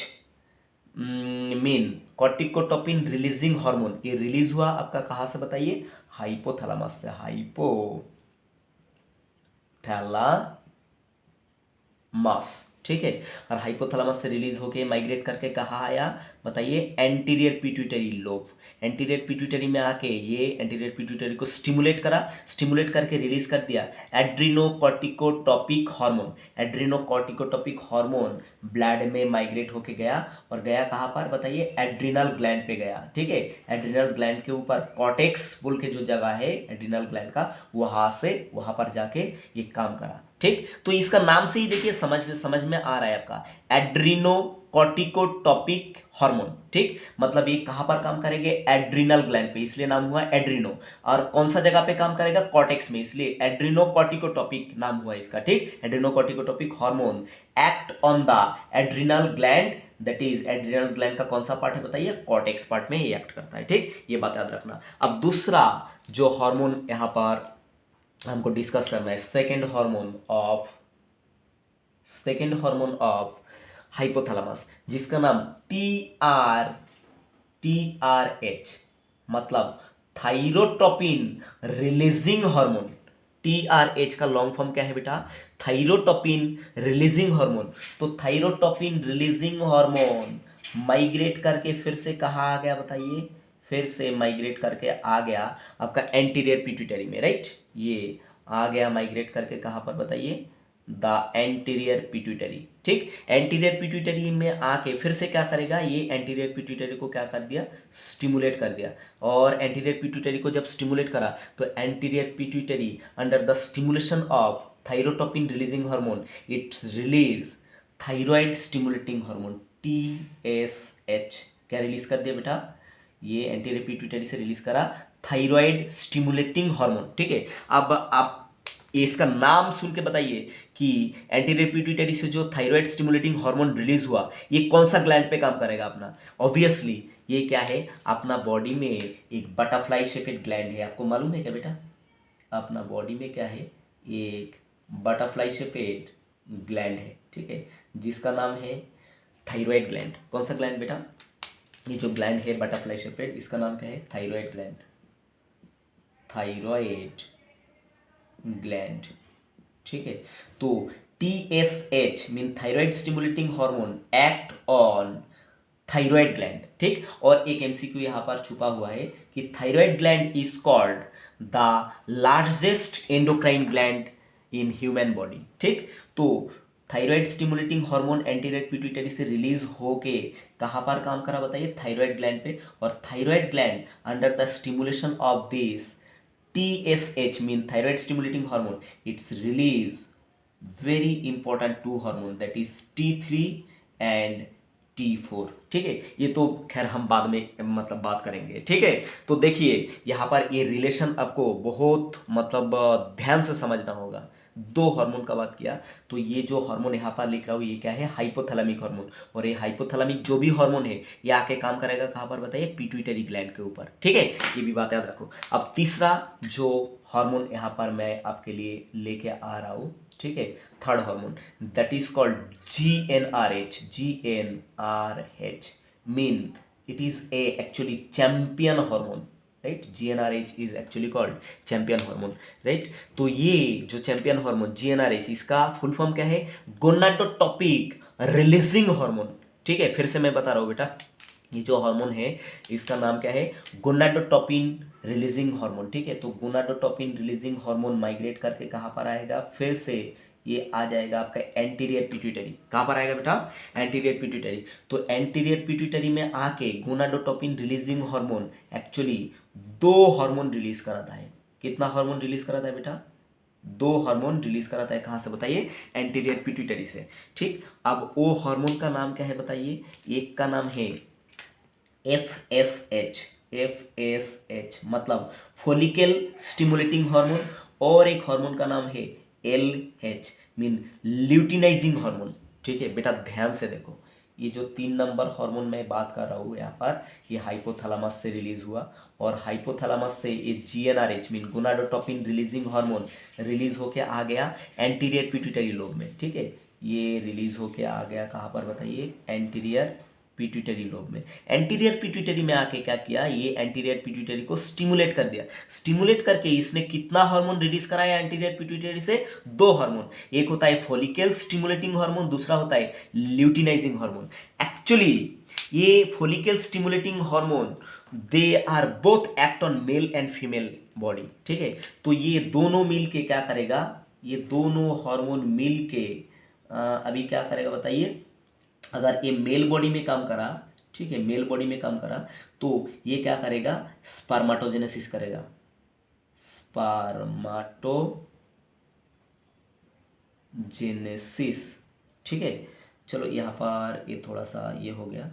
मीन कॉर्टिकोटॉपिन रिलीजिंग हार्मोन, ये रिलीज हुआ आपका कहाँ से बताइए, हाइपोथैलेमस से, हाइपोथैलेमस। ठीक है, और हाइपोथैलेमस से रिलीज होके माइग्रेट करके कहाँ आया बताइए, anterior pituitary lobe. Anterior pituitary में आके ये एंटीरियर पिट्यूटरी को स्टिमुलेट करा, स्टिमुलेट करके रिलीज कर दिया एड्रीनोकॉर्टिकोटॉपिक हार्मोन। एड्रीनोकॉर्टिकोटॉपिक हार्मोन ब्लड में माइग्रेट होके गया, और गया कहाँ पर बताइए, एड्रिनल ग्लैंड पे गया। ठीक है, एड्रिनल ग्लैंड के ऊपर कॉर्टेक्स बोल के जो जगह है एड्रिनल ग्लैंड का, वहां पर जाके ये काम करा। ठीक, तो इसका नाम से ही देखिए समझ में आ रहा है आपका, एड्रीनोकॉर्टिकोटॉपिक हार्मोन। ठीक, मतलब ये कहां पर काम करेंगे, एड्रिनल ग्लैंड पे, इसलिए नाम हुआ एड्रिनो। और कौन सा जगह पे काम करेगा, कॉर्टेक्स में, इसलिए एड्रीनोकॉर्टिकोटॉपिक नाम हुआ इसका। ठीक, adrenocorticotropic hormone act on the adrenal gland, that is adrenal gland का कौन सा पार्ट है बताइए, कॉर्टेक्स पार्ट में ये एक्ट करता है। ठीक, ये बात याद रखना। अब दूसरा जो हार्मोन यहां पर हमको डिस्कस करना है, सेकेंड हार्मोन ऑफ हाइपोथैलेमस, जिसका नाम TRH मतलब थाइरोटोपिन रिलीजिंग हार्मोन। TRH का लॉन्ग फॉर्म क्या है बेटा, थाइरोटोपिन रिलीजिंग हार्मोन। तो थाइरोटोपिन रिलीजिंग हार्मोन माइग्रेट करके फिर से कहाँ आ गया बताइए, फिर से माइग्रेट करके आ गया आपका एंटीरियर पिट्यूटरी में, राइट, ये आ गया माइग्रेट करके कहाँ पर बताइए, द एंटीरियर पिट्यूटरी। ठीक, एंटीरियर पिट्यूटरी में आके फिर से क्या करेगा, ये एंटीरियर पिट्यूटरी को क्या कर दिया, स्टिमुलेट कर दिया। और एंटीरियर पिट्यूटरी को जब स्टिमुलेट करा, तो anterior pituitary under the stimulation of thyrotropin releasing hormone its release thyroid stimulating hormone, TSH। क्या रिलीज कर दिया बेटा, ये एंटीरियर पिट्यूटरी से रिलीज करा थाइरॉइड स्टिमुलेटिंग हार्मोन। ठीक है, अब आप इसका नाम सुन के बताइए कि एंटीरियर पिट्यूटरी से जो थाइरॉइड स्टिमुलेटिंग हार्मोन रिलीज हुआ, ये कौन सा ग्लैंड पे काम करेगा अपना, ऑब्वियसली ये क्या है, अपना बॉडी में एक बटरफ्लाई शेपेड ग्लैंड है। आपको मालूम है क्या बेटा, अपना बॉडी में क्या है, एक बटरफ्लाई शेपेड ग्लैंड है। ठीक है, जिसका नाम है थाइरॉइड ग्लैंड। कौन सा ग्लैंड बेटा, ये जो ग्लैंड है बटरफ्लाई शेपेड, इसका नाम क्या है, थाइरॉइड ग्लैंड, थाइरॉइड ग्लैंड। ठीक है, तो TSH mean thyroid stimulating hormone act on thyroid gland. ठीक, और एक MCQ यहां पर छुपा हुआ है कि thyroid gland is called the largest endocrine gland in human body. ठीक, तो thyroid stimulating hormone anterior pituitary से रिलीज होके कहाँ पर काम करा बताइए, थायराइड ग्लैंड पे। और thyroid gland under the stimulation of this TSH mean thyroid stimulating hormone, its release very important two hormone that is T3 and T4। ठीक है, ये तो खैर हम बाद में मतलब बात करेंगे। ठीक है, तो देखिए यहाँ पर ये रिलेशन आपको बहुत मतलब ध्यान से समझना होगा। दो हार्मोन का बात किया, तो ये जो हार्मोन यहाँ पर लिख रहा हूँ ये क्या है, हाइपोथैलेमिक हार्मोन। और ये हाइपोथैलेमिक जो भी हार्मोन है ये आके काम करेगा कहाँ पर बताइए, पिट्यूटरी ग्लैंड के ऊपर। ठीक है, ये भी बात याद रखो। अब तीसरा जो हार्मोन यहाँ पर मैं आपके लिए लेके आ रहा हूँ, ठीक है, third hormone that is called GnRH। GnRH mean it is a actually champion hormone, right. GnRH is actually called champion hormone, right. तो ये जो चैंपियन हार्मोन GnRH, इसका फुल फॉर्म क्या है, गोनाडोट्रोपिक रिलीजिंग हार्मोन। ठीक है, फिर से मैं बता रहा हूँ बेटा, ये जो हार्मोन है इसका नाम क्या है, गोनाडोट्रोपिन रिलीजिंग हार्मोन। ठीक है, तो गोनाडोट्रोपिन रिलीजिंग हार्मोन माइग्रेट करके कहाँ पर आएगा, फिर से ये आ जाएगा आपका एंटीरियर पिट्यूटरी। कहाँ पर आएगा बेटा, एंटीरियर पिट्यूटरी। तो एंटीरियर पिट्यूटरी में आके गोनाडोट्रोपिन रिलीजिंग हार्मोन एक्चुअली दो हार्मोन रिलीज कराता है। कितना हार्मोन रिलीज कराता है बेटा, दो हार्मोन रिलीज कराता है। कहाँ से बताइए, एंटीरियर पिट्यूटरी से। ठीक, अब वो हार्मोन का नाम क्या है बताइए, एक का नाम है FSH। FSH मतलब फोलिकल स्टिमुलेटिंग हार्मोन, और एक हार्मोन का नाम है LH मीन ल्यूटिनाइजिंग हार्मोन। ठीक है बेटा, ध्यान से देखो, ये जो 3 नंबर हार्मोन मैं बात कर रहा हूँ यहाँ पर, ये हाइपोथैलेमस से रिलीज हुआ, और हाइपोथैलेमस से ये GnRH mean gonadotropin releasing hormone release होके आ गया एंटीरियर पिट्यूटरी लोब में। ठीक है, ये रिलीज होके आ गया कहाँ पर बताइए, एंटीरियर पिट्यूटरी लोब में। एंटीरियर पिट्यूटरी में आके क्या किया, ये एंटीरियर पिट्यूटरी को स्टिमुलेट कर दिया। स्टिमुलेट करके इसने कितना हार्मोन रिलीज कराया एंटीरियर पिट्यूटरी से, दो हार्मोन। एक होता है फोलिकल स्टिमुलेटिंग हार्मोन, दूसरा होता है ल्यूटिनाइजिंग हार्मोन। एक्चुअली ये follicle stimulating hormone they are both act on male and female body. ठीक है, तो ये दोनों मिल के क्या करेगा, ये दोनों हार्मोन मिल के अभी क्या करेगा बताइए, अगर ये मेल बॉडी में काम करा, ठीक है, मेल बॉडी में काम करा, तो ये क्या करेगा, स्पर्माटोजेनेसिस करेगा। स्पर्माटोजेनेसिस। ठीक है, चलो यहाँ पर ये थोड़ा सा ये हो गया,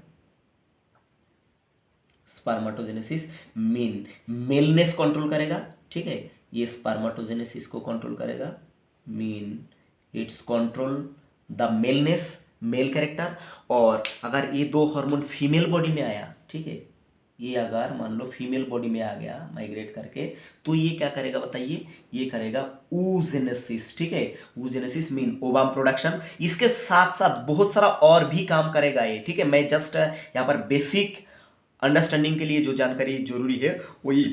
स्पर्माटोजेनेसिस मीन मेलनेस कंट्रोल करेगा। ठीक है, ये स्पर्माटोजेनेसिस को कंट्रोल करेगा mean its control the maleness, male character. और अगर ये दो हार्मोन फीमेल बॉडी में आया, ठीक है, ये अगर मान लो फीमेल बॉडी में आ गया माइग्रेट करके, तो ये क्या करेगा बताइए, ये करेगा oogenesis। ठीक है, oogenesis मीन ओवम प्रोडक्शन। इसके साथ साथ बहुत सारा और भी काम करेगा ये। ठीक है, मैं जस्ट यहाँ पर बेसिक अंडरस्टैंडिंग के लिए जो जानकारी जरूरी है वही,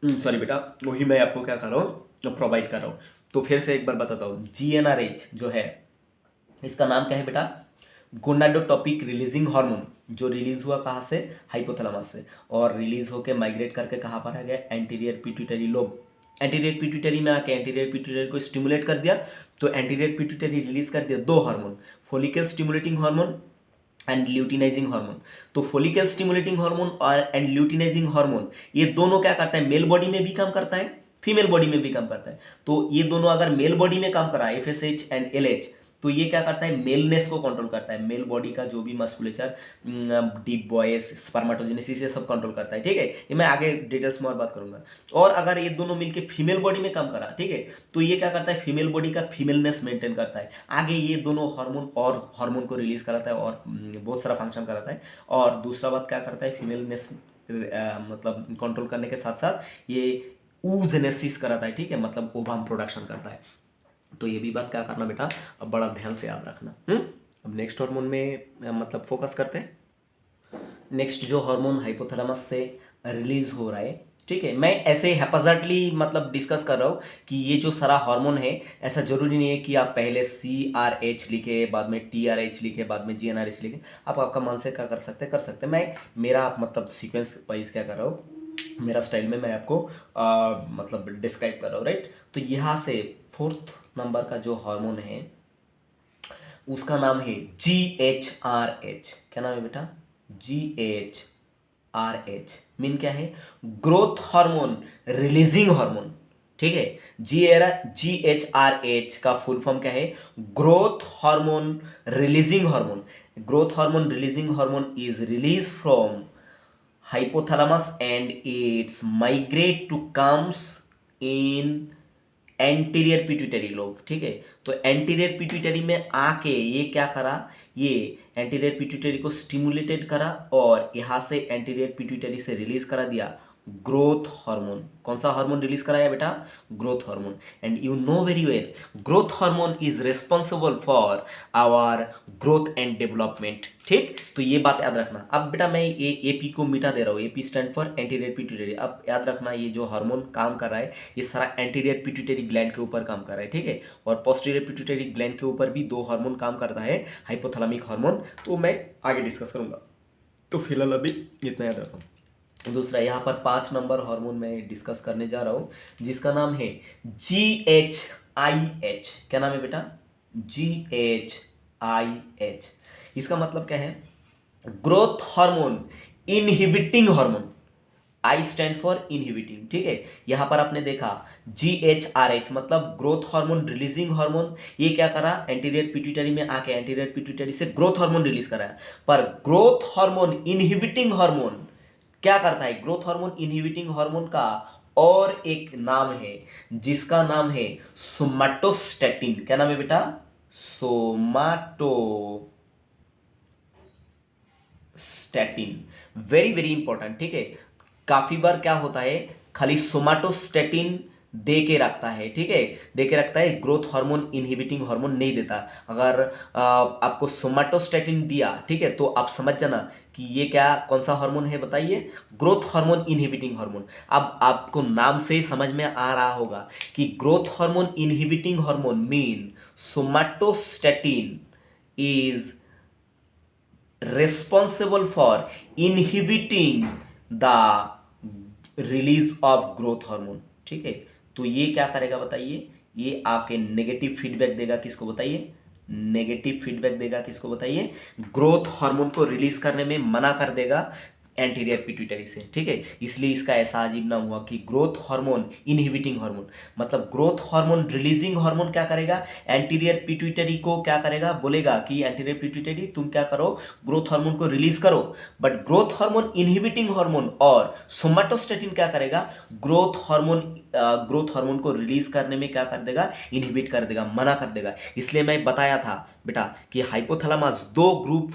सॉरी बेटा, वही मैं आपको क्या कर रहा हूँ, प्रोवाइड कर रहा हूँ। तो फिर से एक बार बताता हूँ, GnRH जो है इसका नाम क्या है बेटा, गोनाडोट्रोपिक रिलीजिंग हार्मोन, जो रिलीज हुआ कहाँ से, हाइपोथैलेमस से, और रिलीज होकर माइग्रेट करके कहाँ पर आ गया, anterior pituitary lobe. Anterior pituitary में आके एंटीरियर पिट्यूटरी को स्टिमुलेट कर दिया, तो एंटीरियर पिट्यूटरी रिलीज कर दिया दो hormone, follicle stimulating hormone and luteinizing hormone. तो फोलिकल स्टिमुलेटिंग हार्मोन और एंड ल्यूटिनाइजिंग हार्मोन ये दोनों क्या करता है, मेल बॉडी में भी काम करता है, फीमेल बॉडी में भी काम करता है। तो ये दोनों अगर मेल बॉडी में काम कर रहा है FSH एंड LH, तो ये क्या करता है, मेलनेस को कंट्रोल करता है, मेल बॉडी का जो भी मस्कुलेचर, डीप वॉइस, स्पर्माटोजेनेसिस, ये सब कंट्रोल करता है। ठीक है, ये मैं आगे डिटेल्स में और बात करूंगा। और अगर ये दोनों मिलके फीमेल बॉडी में काम करा, ठीक है, तो ये क्या करता है, फीमेल बॉडी का फीमेलनेस मेंटेन करता है। आगे ये दोनों हार्मोन और हार्मोन को रिलीज कराता है और बहुत सारा फंक्शन कराता है। और दूसरा बात क्या करता है, फीमेलनेस मतलब कंट्रोल करने के साथ साथ ये oogenesis कराता है। ठीक है, मतलब ओवम प्रोडक्शन करता है। तो ये भी बात क्या करना बेटा, अब बड़ा ध्यान से याद रखना। अब नेक्स्ट हार्मोन में मतलब फोकस करते हैं। नेक्स्ट जो हार्मोन हाइपोथैलेमस से रिलीज हो रहा है, ठीक है, मैं ऐसे हैप्पीजेंटली मतलब डिस्कस कर रहा हूँ कि ये जो सारा हार्मोन है, ऐसा जरूरी नहीं है कि आप पहले CRH लिखे, बाद में TRH लिखे, बाद में GnRH लिखे। आप आपका मन से क्या कर सकते हैं। मैं मेरा आप मतलब सीक्वेंस वाइज क्या कर रहा हूँ, मेरा स्टाइल में मैं आपको मतलब डिस्क्राइब कर रहा हूँ, राइट। तो यहाँ से 4th नंबर का जो हार्मोन है, उसका नाम है GHRH। क्या नाम है बेटा? GHRH मीन क्या है? Growth hormone releasing hormone. ठीक है, GHRH का फुल फॉर्म क्या है? Growth hormone releasing hormone. Growth hormone releasing hormone is release from hypothalamus and it's migrate to comes in anterior pituitary lobe. ठीक है, तो एंटीरियर पिट्यूटरी में आके ये क्या करा? ये एंटीरियर पिट्यूटरी को स्टिमुलेटेड करा और यहाँ से एंटीरियर पिट्यूटरी से रिलीज करा दिया ग्रोथ हार्मोन। कौन सा हार्मोन रिलीज कराया बेटा? Growth hormone. And you know very well, growth hormone is responsible for our growth and development. ठीक, तो ये बात याद रखना। अब बेटा मैं ये एपी को मिटा दे रहा हूँ, AP stand for anterior pituitary. अब याद रखना, ये जो हार्मोन काम कर रहा है ये सारा एंटीरियर पिट्यूटरी ग्लैंड के ऊपर काम कर रहा है। ठीक है, और पोस्टीरियर पिट्यूटरी ग्लैंड के ऊपर भी दो हार्मोन काम करता है, हाइपोथैलेमिक हार्मोन, तो मैं आगे डिस्कस करूंगा। तो फिलहाल अभी इतना याद रखो। दूसरा, यहाँ पर 5 नंबर हार्मोन मैं डिस्कस करने जा रहा हूँ जिसका नाम है GHIH। क्या नाम है बेटा? GHIH। इसका मतलब क्या है? Growth hormone inhibiting hormone. I stand for inhibiting. ठीक है, यहां पर आपने देखा GHRH मतलब ग्रोथ हार्मोन रिलीजिंग हार्मोन। ये क्या करा? एंटीरियर पिट्यूटरी में आके एंटीरियर पिट्यूटरी से ग्रोथ हार्मोन रिलीज कराया। पर ग्रोथ हार्मोन इनहिबिटिंग हार्मोन क्या करता है? ग्रोथ हार्मोन इनहिबिटिंग हार्मोन का और एक नाम है जिसका नाम है सोमाटोस्टैटिन। क्या नाम है बेटा? सोमाटोस्टैटिन। Very very important. ठीक है, काफी बार क्या होता है, खाली सोमाटोस्टैटिन दे के रखता है। ठीक है, दे के रखता है, ग्रोथ हार्मोन इनहिबिटिंग हार्मोन नहीं देता। अगर आपको सोमाटोस्टैटिन दिया, ठीक है, तो आप समझ जाना कि ये क्या, कौन सा हार्मोन है बताइए? Growth hormone inhibiting hormone. अब आपको नाम से ही समझ में आ रहा होगा कि growth hormone inhibiting hormone mean somatostatin is responsible for inhibiting the release of growth hormone। ठीक है, तो ये क्या करेगा बताइए? ये आके नेगेटिव फीडबैक देगा। किसको बताइए? नेगेटिव फीडबैक देगा। किसको बताइए? ग्रोथ हार्मोन को रिलीज करने में मना कर देगा एंटीरियर पिट्यूटरी से। ठीक है, इसलिए इसका ऐसा अजीब नाम हुआ कि ग्रोथ हार्मोन इनहिबिटिंग हार्मोन। मतलब ग्रोथ हार्मोन रिलीजिंग हार्मोन क्या करेगा? एंटीरियर पिट्यूटरी को क्या करेगा? बोलेगा कि एंटीरियर पिट्यूटरी तुम क्या करो? ग्रोथ हार्मोन को रिलीज करो। But growth hormone inhibiting hormone और सोमाटोस्टैटिन क्या करेगा? ग्रोथ हार्मोन को रिलीज करने में क्या कर देगा? इनहिबिट कर देगा, मना कर देगा। इसलिए मैं बताया था बेटा कि हाइपोथैलेमस दो ग्रुप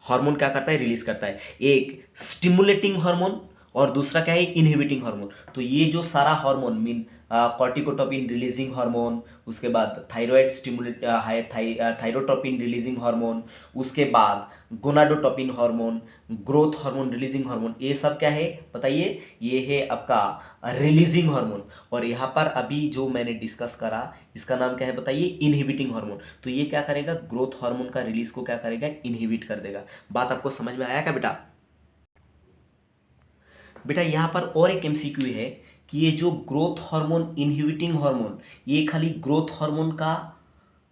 हार्मोन क्या करता है? रिलीज करता है। एक स्टिमुलेटिंग हार्मोन और दूसरा क्या है? Inhibiting hormone. तो ये जो सारा hormone mean corticotropin releasing hormone, उसके बाद thyroid stimulate thyrotropin releasing hormone, उसके बाद gonadotropin hormone, growth hormone releasing hormone, ये सब क्या है बताइए? ये है आपका रिलीजिंग हार्मोन। और यहाँ पर अभी जो मैंने डिस्कस करा इसका नाम क्या है बताइए? Inhibiting hormone. तो ये क्या करेगा? ग्रोथ हार्मोन का रिलीज को क्या करेगा? इनहिबिट कर देगा। बात आपको समझ में आया क्या बेटा? बेटा यहाँ पर और एक एमसीक्यू है कि ये जो ग्रोथ हार्मोन इनहिबिटिंग हार्मोन, ये खाली ग्रोथ हार्मोन का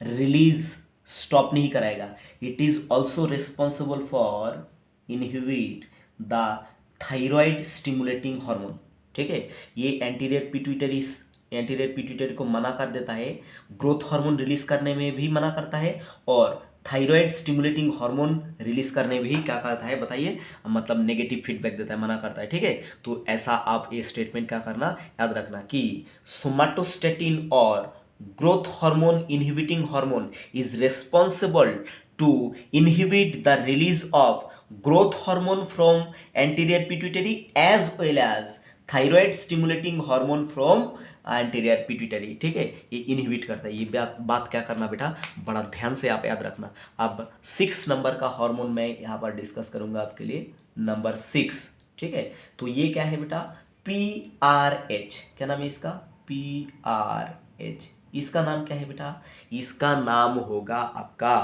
रिलीज स्टॉप नहीं कराएगा, it is also responsible for inhibit the thyroid stimulating hormone. ठीक है, ये एंटीरियर पिट्यूटरी को मना कर देता है, ग्रोथ हार्मोन रिलीज करने में भी मना करता है, और थायराइड स्टिमुलेटिंग हार्मोन रिलीज करने में भी क्या करता है बताइए? मतलब नेगेटिव फीडबैक देता है, मना करता है। ठीक है, तो ऐसा आप ये स्टेटमेंट क्या करना, याद रखना कि सोमाटोस्टैटिन और growth hormone inhibiting hormone is responsible to inhibit the release of growth hormone from anterior pituitary as well as thyroid stimulating hormone from anterior pituitary। ठीक है, ये इनहिबिट करता है। ये बात क्या करना बेटा, बड़ा ध्यान से आप याद रखना। अब 6 नंबर का हार्मोन मैं यहाँ पर डिस्कस करूंगा आपके लिए, नंबर 6। ठीक है, तो ये क्या है बेटा? PRH। क्या नाम है इसका? PRH। इसका नाम क्या है बेटा? इसका नाम होगा आपका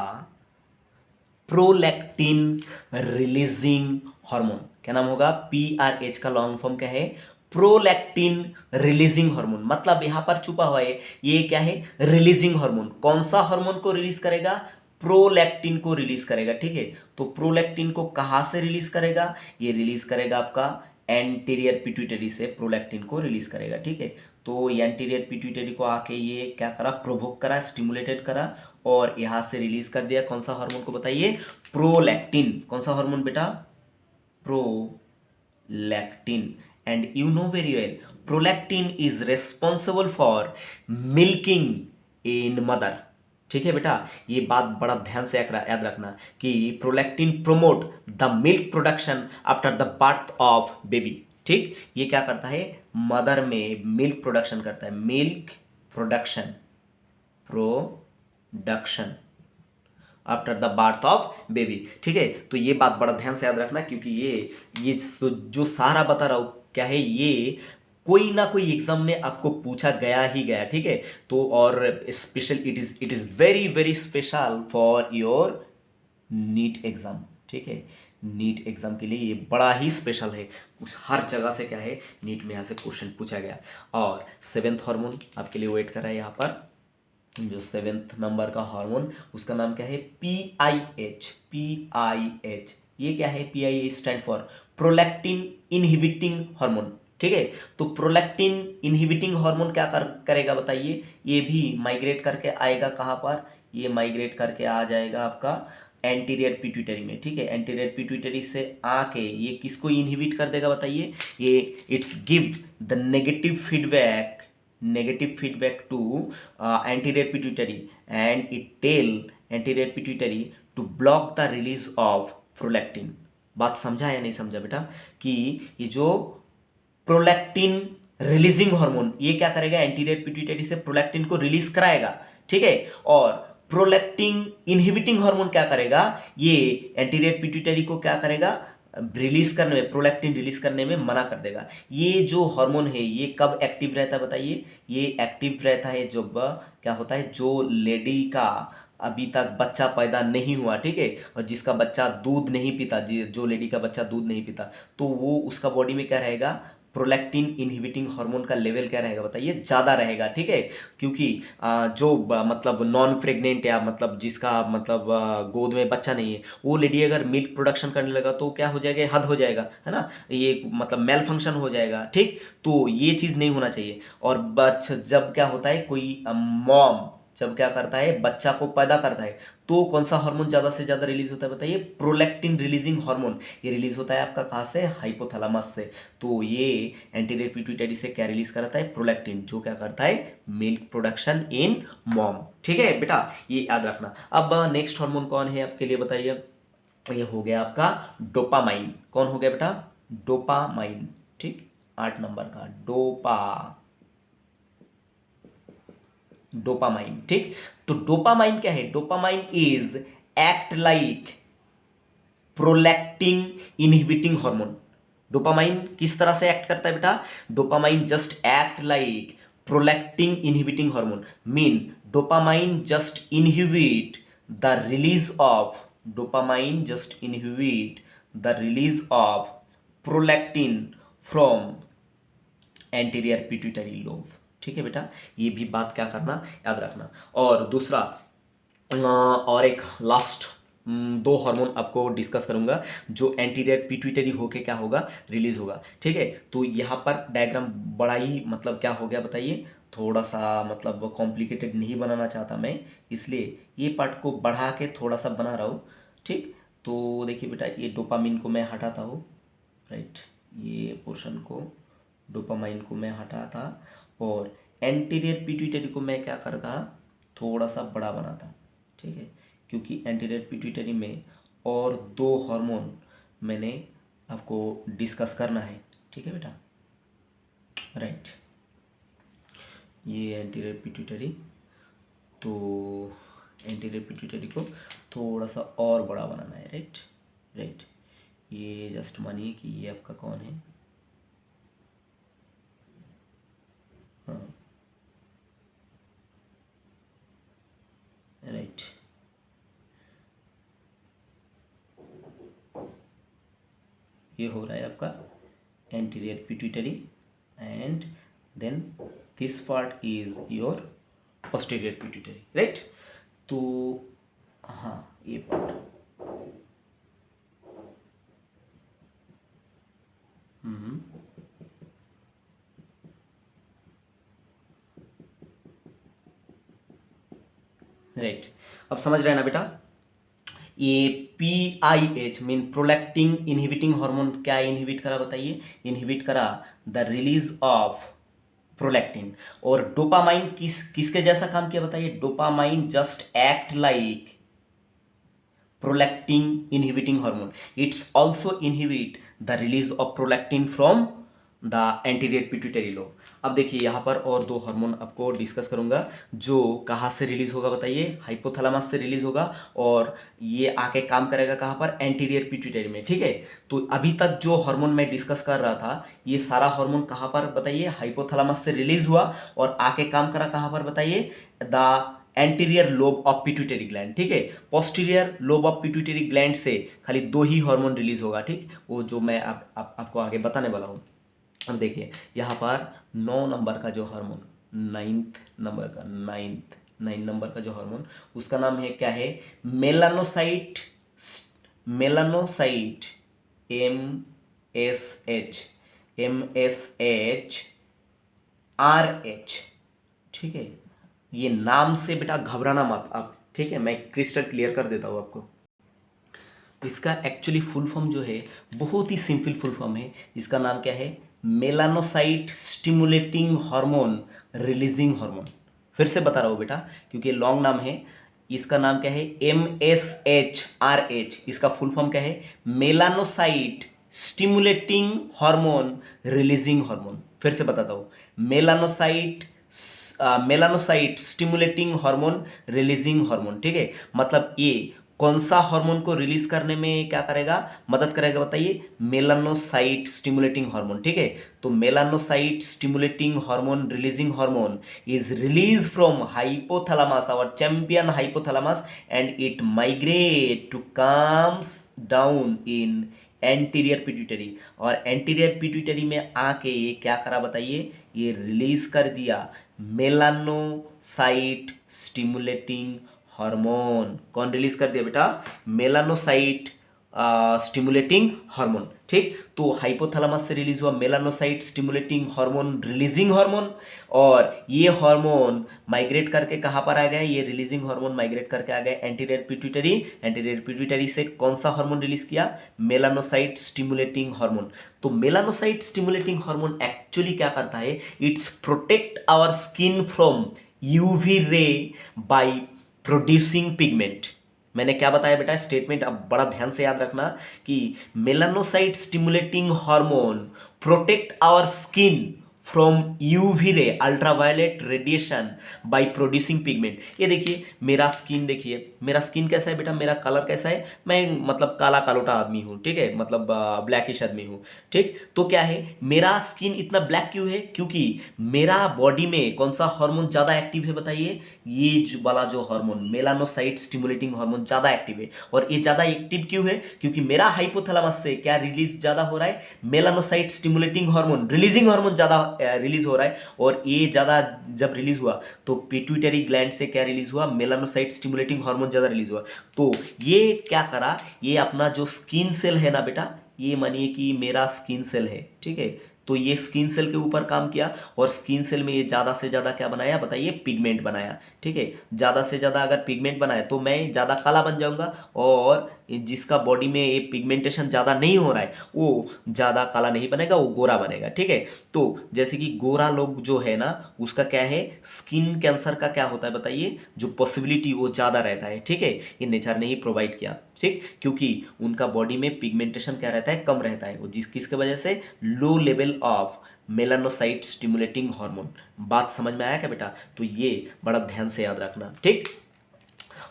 प्रोलैक्टिन रिलीजिंग हार्मोन। क्या नाम होगा? PRH का लॉन्ग फॉर्म क्या है? Prolactin releasing hormone. मतलब यहां पर छुपा हुआ है, ये क्या है? Releasing hormone. कौन सा हार्मोन को रिलीज करेगा? प्रोलैक्टिन को रिलीज करेगा। ठीक है, तो प्रोलैक्टिन को कहाँ से रिलीज करेगा? ये रिलीज करेगा आपका एंटीरियर पिट्यूटरी से प्रोलैक्टिन को रिलीज करेगा। ठीक है, तो एंटीरियर पिट्यूटरी को आके ये क्या करा? प्रोवोक करा, स्टिमुलेटेड करा और यहाँ से रिलीज कर दिया। कौन सा हार्मोन को बताइए? प्रोलैक्टिन। कौन सा हार्मोन बेटा? Prolactin. And you know very well, prolactin is responsible for milking in mother. ठीक है बेटा, ये बात बड़ा ध्यान से याद रखना कि prolactin promote the milk production after the birth of baby. ठीक, ये क्या करता है? मदर में मिल्क प्रोडक्शन करता है। Milk production, production after the birth of baby. ठीक है, तो ये बात बड़ा ध्यान से याद रखना क्योंकि ये जो सारा बता रहा हूँ क्या है, ये कोई ना कोई एग्जाम में आपको पूछा गया ही गया। ठीक है, तो और special it is very very special for your NEET exam. ठीक है, नीट एग्जाम के लिए ये बड़ा ही स्पेशल है। हर जगह से क्या है, नीट में यहाँ से क्वेश्चन पूछा गया। और सेवेंथ हार्मोन आपके लिए वेट कर रहा है यहाँ पर। जो सेवेंथ नंबर का हार्मोन, उसका नाम क्या है? PIH। PIH, ये क्या है? PIH stand for prolactin inhibiting hormone. ठीक है, तो प्रोलैक्टिन इनहिबिटिंग हार्मोन क्या करेगा बताइए? ये भी माइग्रेट करके आएगा कहाँ पर? ये माइग्रेट करके आ जाएगा आपका एंटीरियर पिट्यूटरी में। ठीक है, एंटीरियर पिट्यूटरी से आके ये किसको इनहिबिट कर देगा बताइए? ये it's give the negative feedback to anterior pituitary and it tell anterior pituitary to block the release of prolactin। बात समझा या नहीं समझा बेटा? कि ये जो प्रोलैक्टिन रिलीजिंग हार्मोन, ये क्या करेगा? एंटीरियर पिट्यूटरी से प्रोलैक्टिन को रिलीज कराएगा। ठीक है, और प्रोलैक्टिन इनहिबिटिंग हार्मोन क्या करेगा? ये एंटीरियर पिट्यूटरी को क्या करेगा? रिलीज करने में, प्रोलैक्टिन रिलीज करने में मना कर देगा। ये जो हार्मोन है ये कब एक्टिव रहता है बताइए? ये एक्टिव रहता है जब क्या होता है, जो लेडी का अभी तक बच्चा पैदा नहीं हुआ। ठीक है, और जिसका बच्चा दूध नहीं पीता, जो लेडी का बच्चा दूध नहीं पीता, तो वो उसका बॉडी में क्या रहेगा? प्रोलैक्टिन इनहिबिटिंग हार्मोन का लेवल क्या रहेगा बताइए? ज़्यादा रहेगा। ठीक है, क्योंकि जो मतलब नॉन प्रेग्नेंट या मतलब जिसका मतलब गोद में बच्चा नहीं है, वो लेडी अगर मिल्क प्रोडक्शन करने लगा तो क्या हो जाएगा? हद हो जाएगा, है ना? ये मतलब मेल फंक्शन हो जाएगा। ठीक, तो ये चीज़ नहीं होना चाहिए। और जब क्या होता है, कोई मॉम जब क्या करता है, बच्चा को पैदा करता है, तो कौन सा हार्मोन ज़्यादा से ज़्यादा रिलीज होता है बताइए? Prolactin releasing hormone. ये रिलीज होता है आपका कहाँ से? हाइपोथैलेमस से। तो ये एंटीरियर पिट्यूटरी से क्या रिलीज करता है? प्रोलैक्टिन, जो क्या करता है? Milk production in mom. ठीक है बेटा, ये याद रखना। अब नेक्स्ट हार्मोन कौन है आपके लिए बताइए? ये हो गया आपका डोपामाइन। कौन हो गया बेटा? डोपामाइन। ठीक, 8 नंबर का डोपामाइन। ठीक, तो डोपामाइन क्या है? Dopamine is act like prolactin inhibiting hormone. Dopamine किस तरह से एक्ट करता है बेटा? Dopamine just act like prolactin inhibiting hormone. Mean dopamine just inhibit the release of dopamine just inhibit the release of prolactin from anterior pituitary lobe. ठीक है बेटा, ये भी बात क्या करना, याद रखना। और दूसरा और एक लास्ट दो हार्मोन आपको डिस्कस करूंगा जो एंटीरियर पिट्यूटरी होके क्या होगा? रिलीज होगा। ठीक है, तो यहाँ पर डायग्राम बड़ा ही मतलब क्या हो गया बताइए? थोड़ा सा मतलब कॉम्प्लिकेटेड नहीं बनाना चाहता मैं, इसलिए ये पार्ट को बढ़ा के थोड़ा सा बना रहा हूँ। ठीक, तो देखिए बेटा, ये डोपामिन को मैं हटाता हूँ। राइट, ये पोर्शन को, डोपामाइन को मैं हटाता और एंटीरियर पिट्यूटरी को मैं क्या करता? थोड़ा सा बड़ा बनाता। ठीक है, क्योंकि एंटीरियर पिट्यूटरी में और दो हार्मोन मैंने आपको डिस्कस करना है। ठीक है बेटा, राइट, ये एंटीरियर पिट्यूटरी, तो एंटीरियर पिट्यूटरी को थोड़ा सा और बड़ा बनाना है। राइट, राइट, ये जस्ट मानिए कि ये आपका कौन है? हाँ, राइट, ये हो रहा है आपका anterior pituitary and then this part is your posterior pituitary. Right, तो हाँ ये पार्ट। हम्म। राइट। अब समझ रहे हैं ना बेटा। ये PIH mean prolactin inhibiting hormone क्या इनहिबिट करा बताइए? इनहिबिट करा द रिलीज ऑफ प्रोलैक्टिन। और डोपामाइन किसके जैसा काम किया बताइए? Dopamine just act like prolactin inhibiting hormone. It's also inhibit the release of prolactin from the anterior pituitary lobe. अब देखिए यहाँ पर और दो हार्मोन आपको डिस्कस करूंगा जो कहाँ से रिलीज होगा बताइए? हाइपोथैलेमस से रिलीज होगा और ये आके काम करेगा कहाँ पर? एंटीरियर पिट्यूटरी में। ठीक है। तो अभी तक जो हार्मोन मैं डिस्कस कर रहा था ये सारा हार्मोन कहाँ पर बताइए? हाइपोथैलेमस से रिलीज हुआ और आके काम करा कहाँ पर बताइए? The anterior lobe of pituitary gland. ठीक है। Posterior lobe of pituitary gland से खाली दो ही हार्मोन रिलीज होगा। ठीक, वो जो मैं आपको आगे बताने वाला हूँ। अब देखिए यहाँ पर 9 नंबर का जो हार्मोन, नाइन नंबर का जो हार्मोन, उसका नाम है क्या है? मेलानोसाइट। मेलानोसाइट MSH ठीक है। ये नाम से बेटा घबराना मत आप। ठीक है, मैं क्रिस्टल क्लियर कर देता हूँ आपको। इसका एक्चुअली फुल फॉर्म जो है बहुत ही सिंपल फुल फॉर्म है। इसका नाम क्या है? Melanocyte stimulating hormone releasing hormone. फिर से बता रहा हूँ बेटा क्योंकि लॉन्ग नाम है। इसका नाम क्या है? MSHRH। इसका फुल फॉर्म क्या है? Melanocyte stimulating hormone releasing hormone. फिर से बताता हूँ, melanocyte stimulating hormone releasing hormone. ठीक है, मतलब ये कौन सा हार्मोन को रिलीज करने में क्या करेगा? मदद करेगा बताइए? Melanocyte stimulating hormone. ठीक है। तो melanocyte stimulating hormone releasing hormone is release from hypothalamus, our champion hypothalamus, and it migrate to comes down in anterior pituitary. और एंटीरियर पिट्यूटरी में आके ये क्या करा बताइए? ये रिलीज कर दिया मेलानोसाइट स्टिमुलेटिंग हार्मोन। कौन रिलीज कर दिया बेटा? Melanocyte stimulating hormone. ठीक, तो हाइपोथैलेमस से रिलीज हुआ melanocyte stimulating hormone releasing hormone, और ये हार्मोन माइग्रेट करके कहाँ पर आ गया? ये रिलीजिंग हार्मोन माइग्रेट करके आ गया एंटीरियर पिट्यूटरी। एंटीरियर पिट्यूटरी से कौन सा हार्मोन रिलीज किया? Melanocyte stimulating hormone. तो मेलानोसाइट स्टिमुलेटिंग हार्मोन एक्चुअली क्या करता है? Its protect our skin from UV ray by producing pigment. मैंने क्या बताया बेटा? स्टेटमेंट अब बड़ा ध्यान से याद रखना कि melanocyte stimulating hormone protect our skin from UV ray, ultraviolet radiation, by producing pigment. ये देखिए मेरा स्किन, देखिए मेरा स्किन कैसा है बेटा? मेरा कलर कैसा है? मैं मतलब काला कालोटा आदमी हूँ। ठीक है, मतलब ब्लैकिश आदमी हूँ। ठीक, तो क्या है, मेरा स्किन इतना ब्लैक क्यों है? क्योंकि मेरा बॉडी में कौन सा हार्मोन ज़्यादा एक्टिव है बताइए? ये वाला जो हार्मोन मेलानोसाइट स्टिमुलेटिंग हार्मोन ज़्यादा एक्टिव है। और ये ज़्यादा एक्टिव क्यों है? क्योंकि मेरा हाइपोथैलेमस से क्या रिलीज ज़्यादा हो रहा है? Melanocyte stimulating hormone releasing hormone ज़्यादा रिलीज हो रहा है। और ये ज़्यादा जब रिलीज हुआ तो पिट्यूटरी ग्लैंड से क्या रिलीज हुआ? मेलानोसाइट स्टिमुलेटिंग हार्मोन ज़्यादा रिलीज हुआ। तो ये क्या करा? ये अपना जो स्किन सेल है ना बेटा, ये मानिए कि मेरा स्किन सेल है। ठीक है, तो ये स्किन सेल के ऊपर काम किया और स्किन सेल में ये ज़्यादा से ज़्यादा क्या बनाया बताइए? पिगमेंट बनाया। ठीक है, ज़्यादा से ज़्यादा अगर पिगमेंट बनाए तो मैं ज़्यादा काला बन जाऊंगा, और जिसका बॉडी में ये पिगमेंटेशन ज़्यादा नहीं हो रहा है वो ज़्यादा काला नहीं बनेगा, वो गोरा बनेगा। ठीक है, तो जैसे कि गोरा लोग जो है ना, उसका क्या है? स्किन कैंसर का क्या होता है बताइए? जो पॉसिबिलिटी वो ज़्यादा रहता है। ठीक है, ये नेचर ने ही प्रोवाइड किया। ठीक, क्योंकि उनका बॉडी में पिगमेंटेशन क्या रहता है? कम रहता है। वो किसके वजह से? Low level of melanocyte stimulating hormone. बात समझ में आया क्या बेटा? तो ये बड़ा ध्यान से याद रखना। ठीक,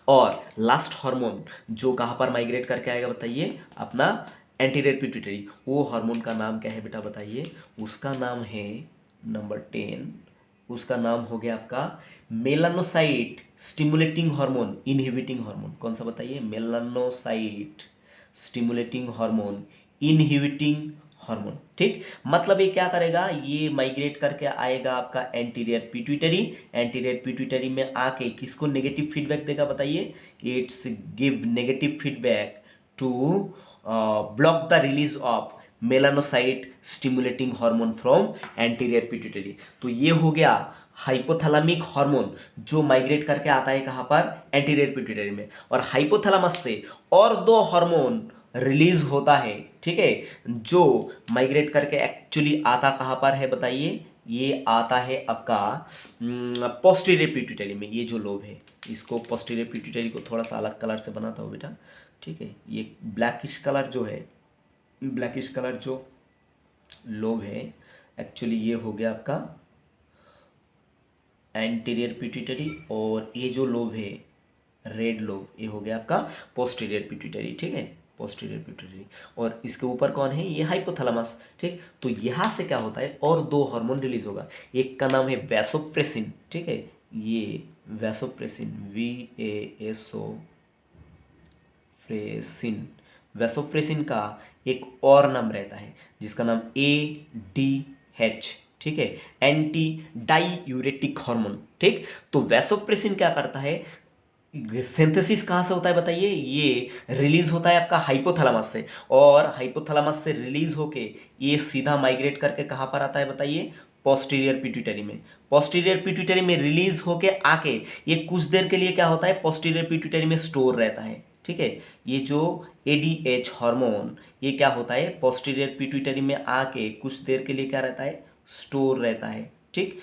और लास्ट हार्मोन जो कहाँ पर माइग्रेट करके आएगा बताइए? अपना एंटीरियर पिट्यूटरी। वो हार्मोन का नाम क्या है बेटा बताइए? उसका नाम है नंबर 10। उसका नाम हो गया आपका melanocyte stimulating hormone inhibiting hormone. कौन सा बताइए? Melanocyte stimulating hormone inhibiting hormone. ठीक, मतलब ये क्या करेगा, ये माइग्रेट करके आएगा आपका एंटीरियर पिट्यूटरी, एंटीरियर पिट्यूटरी में आके किसको नेगेटिव फीडबैक देगा बताइए, its give negative feedback to block the release of melanocyte stimulating hormone from anterior pituitary. तो ये हो गया हाइपोथैलेमिक हार्मोन जो माइग्रेट करके आता है कहाँ पर, एंटीरियर पिट्यूटरी में। और हाइपोथैलेमस से और दो हार्मोन रिलीज होता है, ठीक है, जो माइग्रेट करके एक्चुअली आता कहाँ पर है बताइए, ये आता है आपका पोस्टीरियर पिट्यूटरी में। ये जो लोब है इसको पोस्टीरियर पिट्यूटरी को थोड़ा सा अलग कलर से बनाता हूँ बेटा, ठीक है। ये ब्लैकिश कलर जो है, ब्लैकिश कलर जो लोब है एक्चुअली ये हो गया आपका एंटीरियर पिट्यूटरी, और ये जो लोब है रेड लोब ये हो गया आपका पोस्टीरियर पिट्यूटरी, ठीक है, पोस्टीरियर पिट्यूटरी। और इसके ऊपर कौन है, ये हाइपोथैलेमस। ठीक, तो यहाँ से क्या होता है, और दो हार्मोन रिलीज होगा, एक का नाम है वैसोप्रेसिन, ठीक है, ये वैसोप्रेसिन, वैसोप्रेसिन, वैसोप्रेसिन का एक और नाम रहता है जिसका नाम ADH, ठीक है, एंटी डाईयूरेटिक हार्मोन। ठीक, तो वैसोप्रेसिन क्या करता है, सिंथेसिस कहाँ से होता है बताइए, ये रिलीज होता है आपका हाइपोथैलेमस से, और हाइपोथैलेमस से रिलीज होके ये सीधा माइग्रेट करके कहाँ पर आता है बताइए, पोस्टीरियर पिट्यूटरी में। पोस्टीरियर पिट्यूटरी में रिलीज होके आके ये कुछ देर के लिए क्या होता है, पोस्टीरियर पिट्यूटरी में स्टोर रहता है, ठीक है। ये जो ADH हार्मोन ये क्या होता है, पोस्टीरियर पिट्यूटरी में आके कुछ देर के लिए क्या रहता है, स्टोर रहता है, ठीक,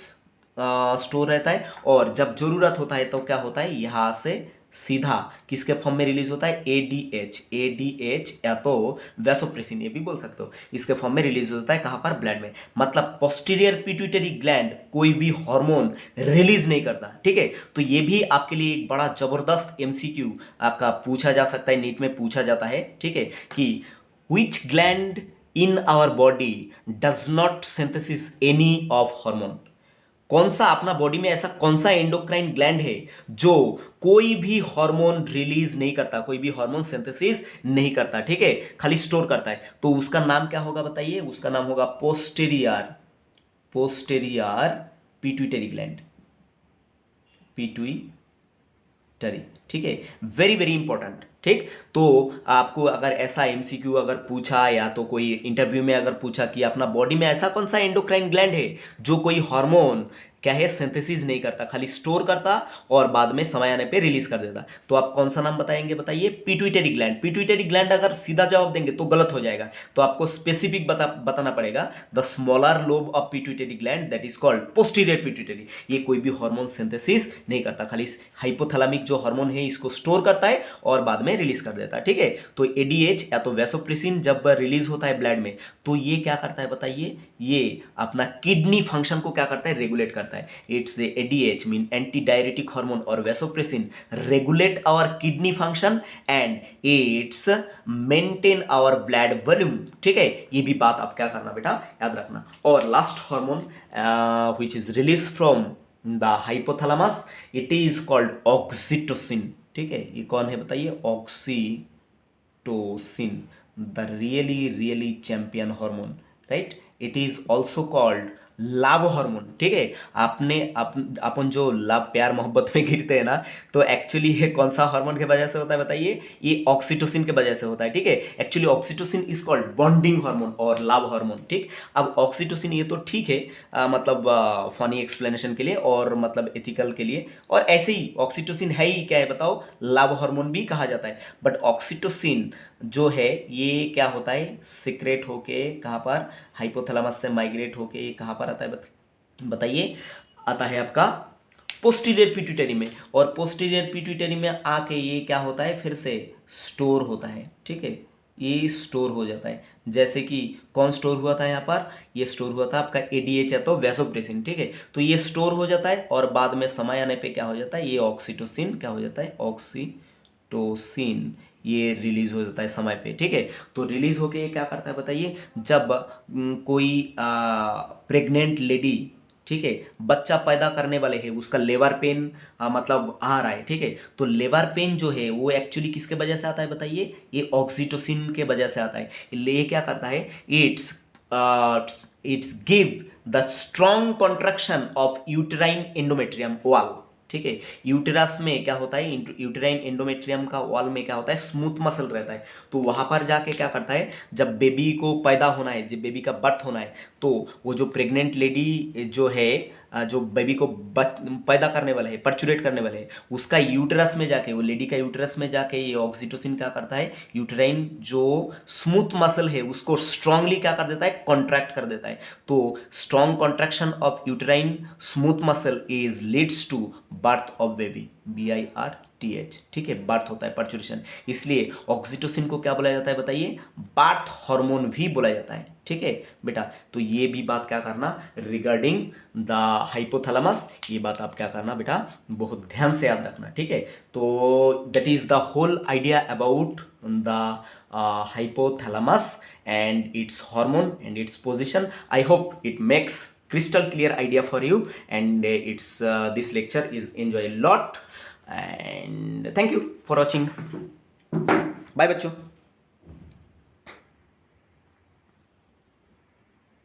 स्टोर रहता है। और जब जरूरत होता है तो क्या होता है, यहाँ से सीधा किसके फॉर्म में रिलीज होता है, ADH या तो वैसोप्रेसिन ये भी बोल सकते हो, इसके फॉर्म में रिलीज होता है कहाँ पर, ब्लड में। मतलब पोस्टीरियर पिट्यूटरी ग्लैंड कोई भी हार्मोन रिलीज नहीं करता, ठीक है। तो ये भी आपके लिए एक बड़ा जबरदस्त MCQ आपका पूछा जा सकता है, नीट में पूछा जाता है, ठीक है, कि which gland in our body does not synthesis any of hormone। कौन सा अपना बॉडी में ऐसा कौन सा एंडोक्राइन ग्लैंड है जो कोई भी हार्मोन रिलीज नहीं करता, कोई भी हार्मोन सिंथेसिस नहीं करता, ठीक है, खाली स्टोर करता है। तो उसका नाम क्या होगा बताइए, उसका नाम होगा posterior, posterior pituitary gland, pituitary, ठीक है, वेरी वेरी इंपॉर्टेंट। ठीक, तो आपको अगर ऐसा MCQ अगर पूछा या तो कोई इंटरव्यू में अगर पूछा कि अपना बॉडी में ऐसा कौन सा एंडोक्राइन ग्लैंड है जो कोई हार्मोन क्या है, सिंथेसिस नहीं करता, खाली स्टोर करता और बाद में समय आने पे रिलीज कर देता, तो आप कौन सा नाम बताएंगे बताइए, पिट्यूटरी ग्लैंड। पिट्यूटरी ग्लैंड अगर सीधा जवाब देंगे तो गलत हो जाएगा, तो आपको स्पेसिफिक बताना पड़ेगा, the smaller lobe of pituitary gland that is called posterior pituitary. ये कोई भी हार्मोन सिंथेसिस नहीं करता, खाली हाइपोथैलेमिक जो हार्मोन है इसको स्टोर करता है और बाद में रिलीज कर देता है, ठीक है। तो ADH या तो वैसोप्रेसिन जब रिलीज होता है ब्लड में तो ये क्या करता है बताइए, ये अपना किडनी फंक्शन को क्या करता है, रेगुलेट करता है। Its ADH mean anti diuretic hormone और vasopressin regulate our kidney function and its maintain our blood volume, ठीक है। ये भी बात आप क्या करना बेटा, याद रखना। और last hormone which is release from the hypothalamus, it is called oxytocin, ठीक है। ये कौन है बताइए, oxytocin, the really really champion hormone, right. It is also called love hormone, ठीक है। आपने अपन जो लव प्यार मोहब्बत में गिरते हैं ना, तो एक्चुअली ये कौन सा हार्मोन के वजह से होता है बताइए, ये ऑक्सीटोसिन के वजह से होता है, ठीक है। Actually oxytocin is called bonding hormone और लव हार्मोन, ठीक। अब ऑक्सीटोसिन ये तो ठीक है, मतलब फनी एक्सप्लेनेशन के लिए और मतलब एथिकल के लिए, और ऐसे ही ऑक्सीटोसिन है ही क्या है बताओ, लव हार्मोन भी कहा जाता है। बट ऑक्सीटोसिन जो है ये क्या होता है, सीक्रेट होके कहाँ पर, हाइपोथैलेमस से माइग्रेट होके ये कहाँ पर आता है बताइए, आता है आपका पोस्टीरियर पिट्यूटरी में। और पोस्टीरियर पिट्यूटरी में आके ये क्या होता है, फिर से स्टोर होता है, ठीक है, ये स्टोर हो जाता है। जैसे कि कौन स्टोर हुआ था यहाँ पर, ये स्टोर हुआ था आपका ADH या तो वैसोप्रेसिन, ठीक है। तो ये स्टोर हो जाता है और बाद में समय आने पे क्या हो जाता है, ये ऑक्सीटोसिन क्या हो जाता है, ऑक्सीटोसिन ये रिलीज हो जाता है समय पे, ठीक है। तो रिलीज होके ये क्या करता है बताइए, जब कोई प्रेग्नेंट लेडी, ठीक है, बच्चा पैदा करने वाले है, उसका लेबर पेन मतलब आ रहा है, ठीक है। तो लेबर पेन जो है वो एक्चुअली किसके वजह से आता है बताइए, ये ऑक्सीटोसिन के वजह से आता है। ये क्या करता है, it's it's give the strong contraction of uterine endometrium wall. ठीक है, यूटेरस में क्या होता है, यूटेराइन एंडोमेट्रियम का वॉल में क्या होता है, स्मूथ मसल रहता है। तो वहां पर जाके क्या करता है, जब बेबी को पैदा होना है, जब बेबी का बर्थ होना है, तो वो जो प्रेग्नेंट लेडी जो है, जो बेबी को पैदा करने वाला है, पर्चुरेट करने वाले है, उसका यूटेरस में जाके, वो लेडी का यूटेरस में जाके ये ऑक्सीटोसिन क्या करता है, यूटेराइन जो स्मूथ मसल है उसको स्ट्रांगली क्या कर देता है, कॉन्ट्रैक्ट कर देता है। तो strong contraction of uterine smooth muscle is leads to birth of baby, BIRTH। ठीक है, बर्थ होता है, पर्चुरेशन। इसलिए ऑक्सीटोसिन को क्या बोला जाता है बताइए, बर्थ हार्मोन भी बोला जाता है। ठीक है बेटा, तो ये भी बात क्या करना रिगार्डिंग द हाइपोथैलेमस, ये बात आप क्या करना बेटा, बहुत ध्यान से याद रखना। ठीक है, तो that is the whole idea about the hypothalamus and its hormone and its position. I hope it makes crystal clear idea for you, and it's this lecture is enjoy a lot, and thank you for watching. Bye बच्चों।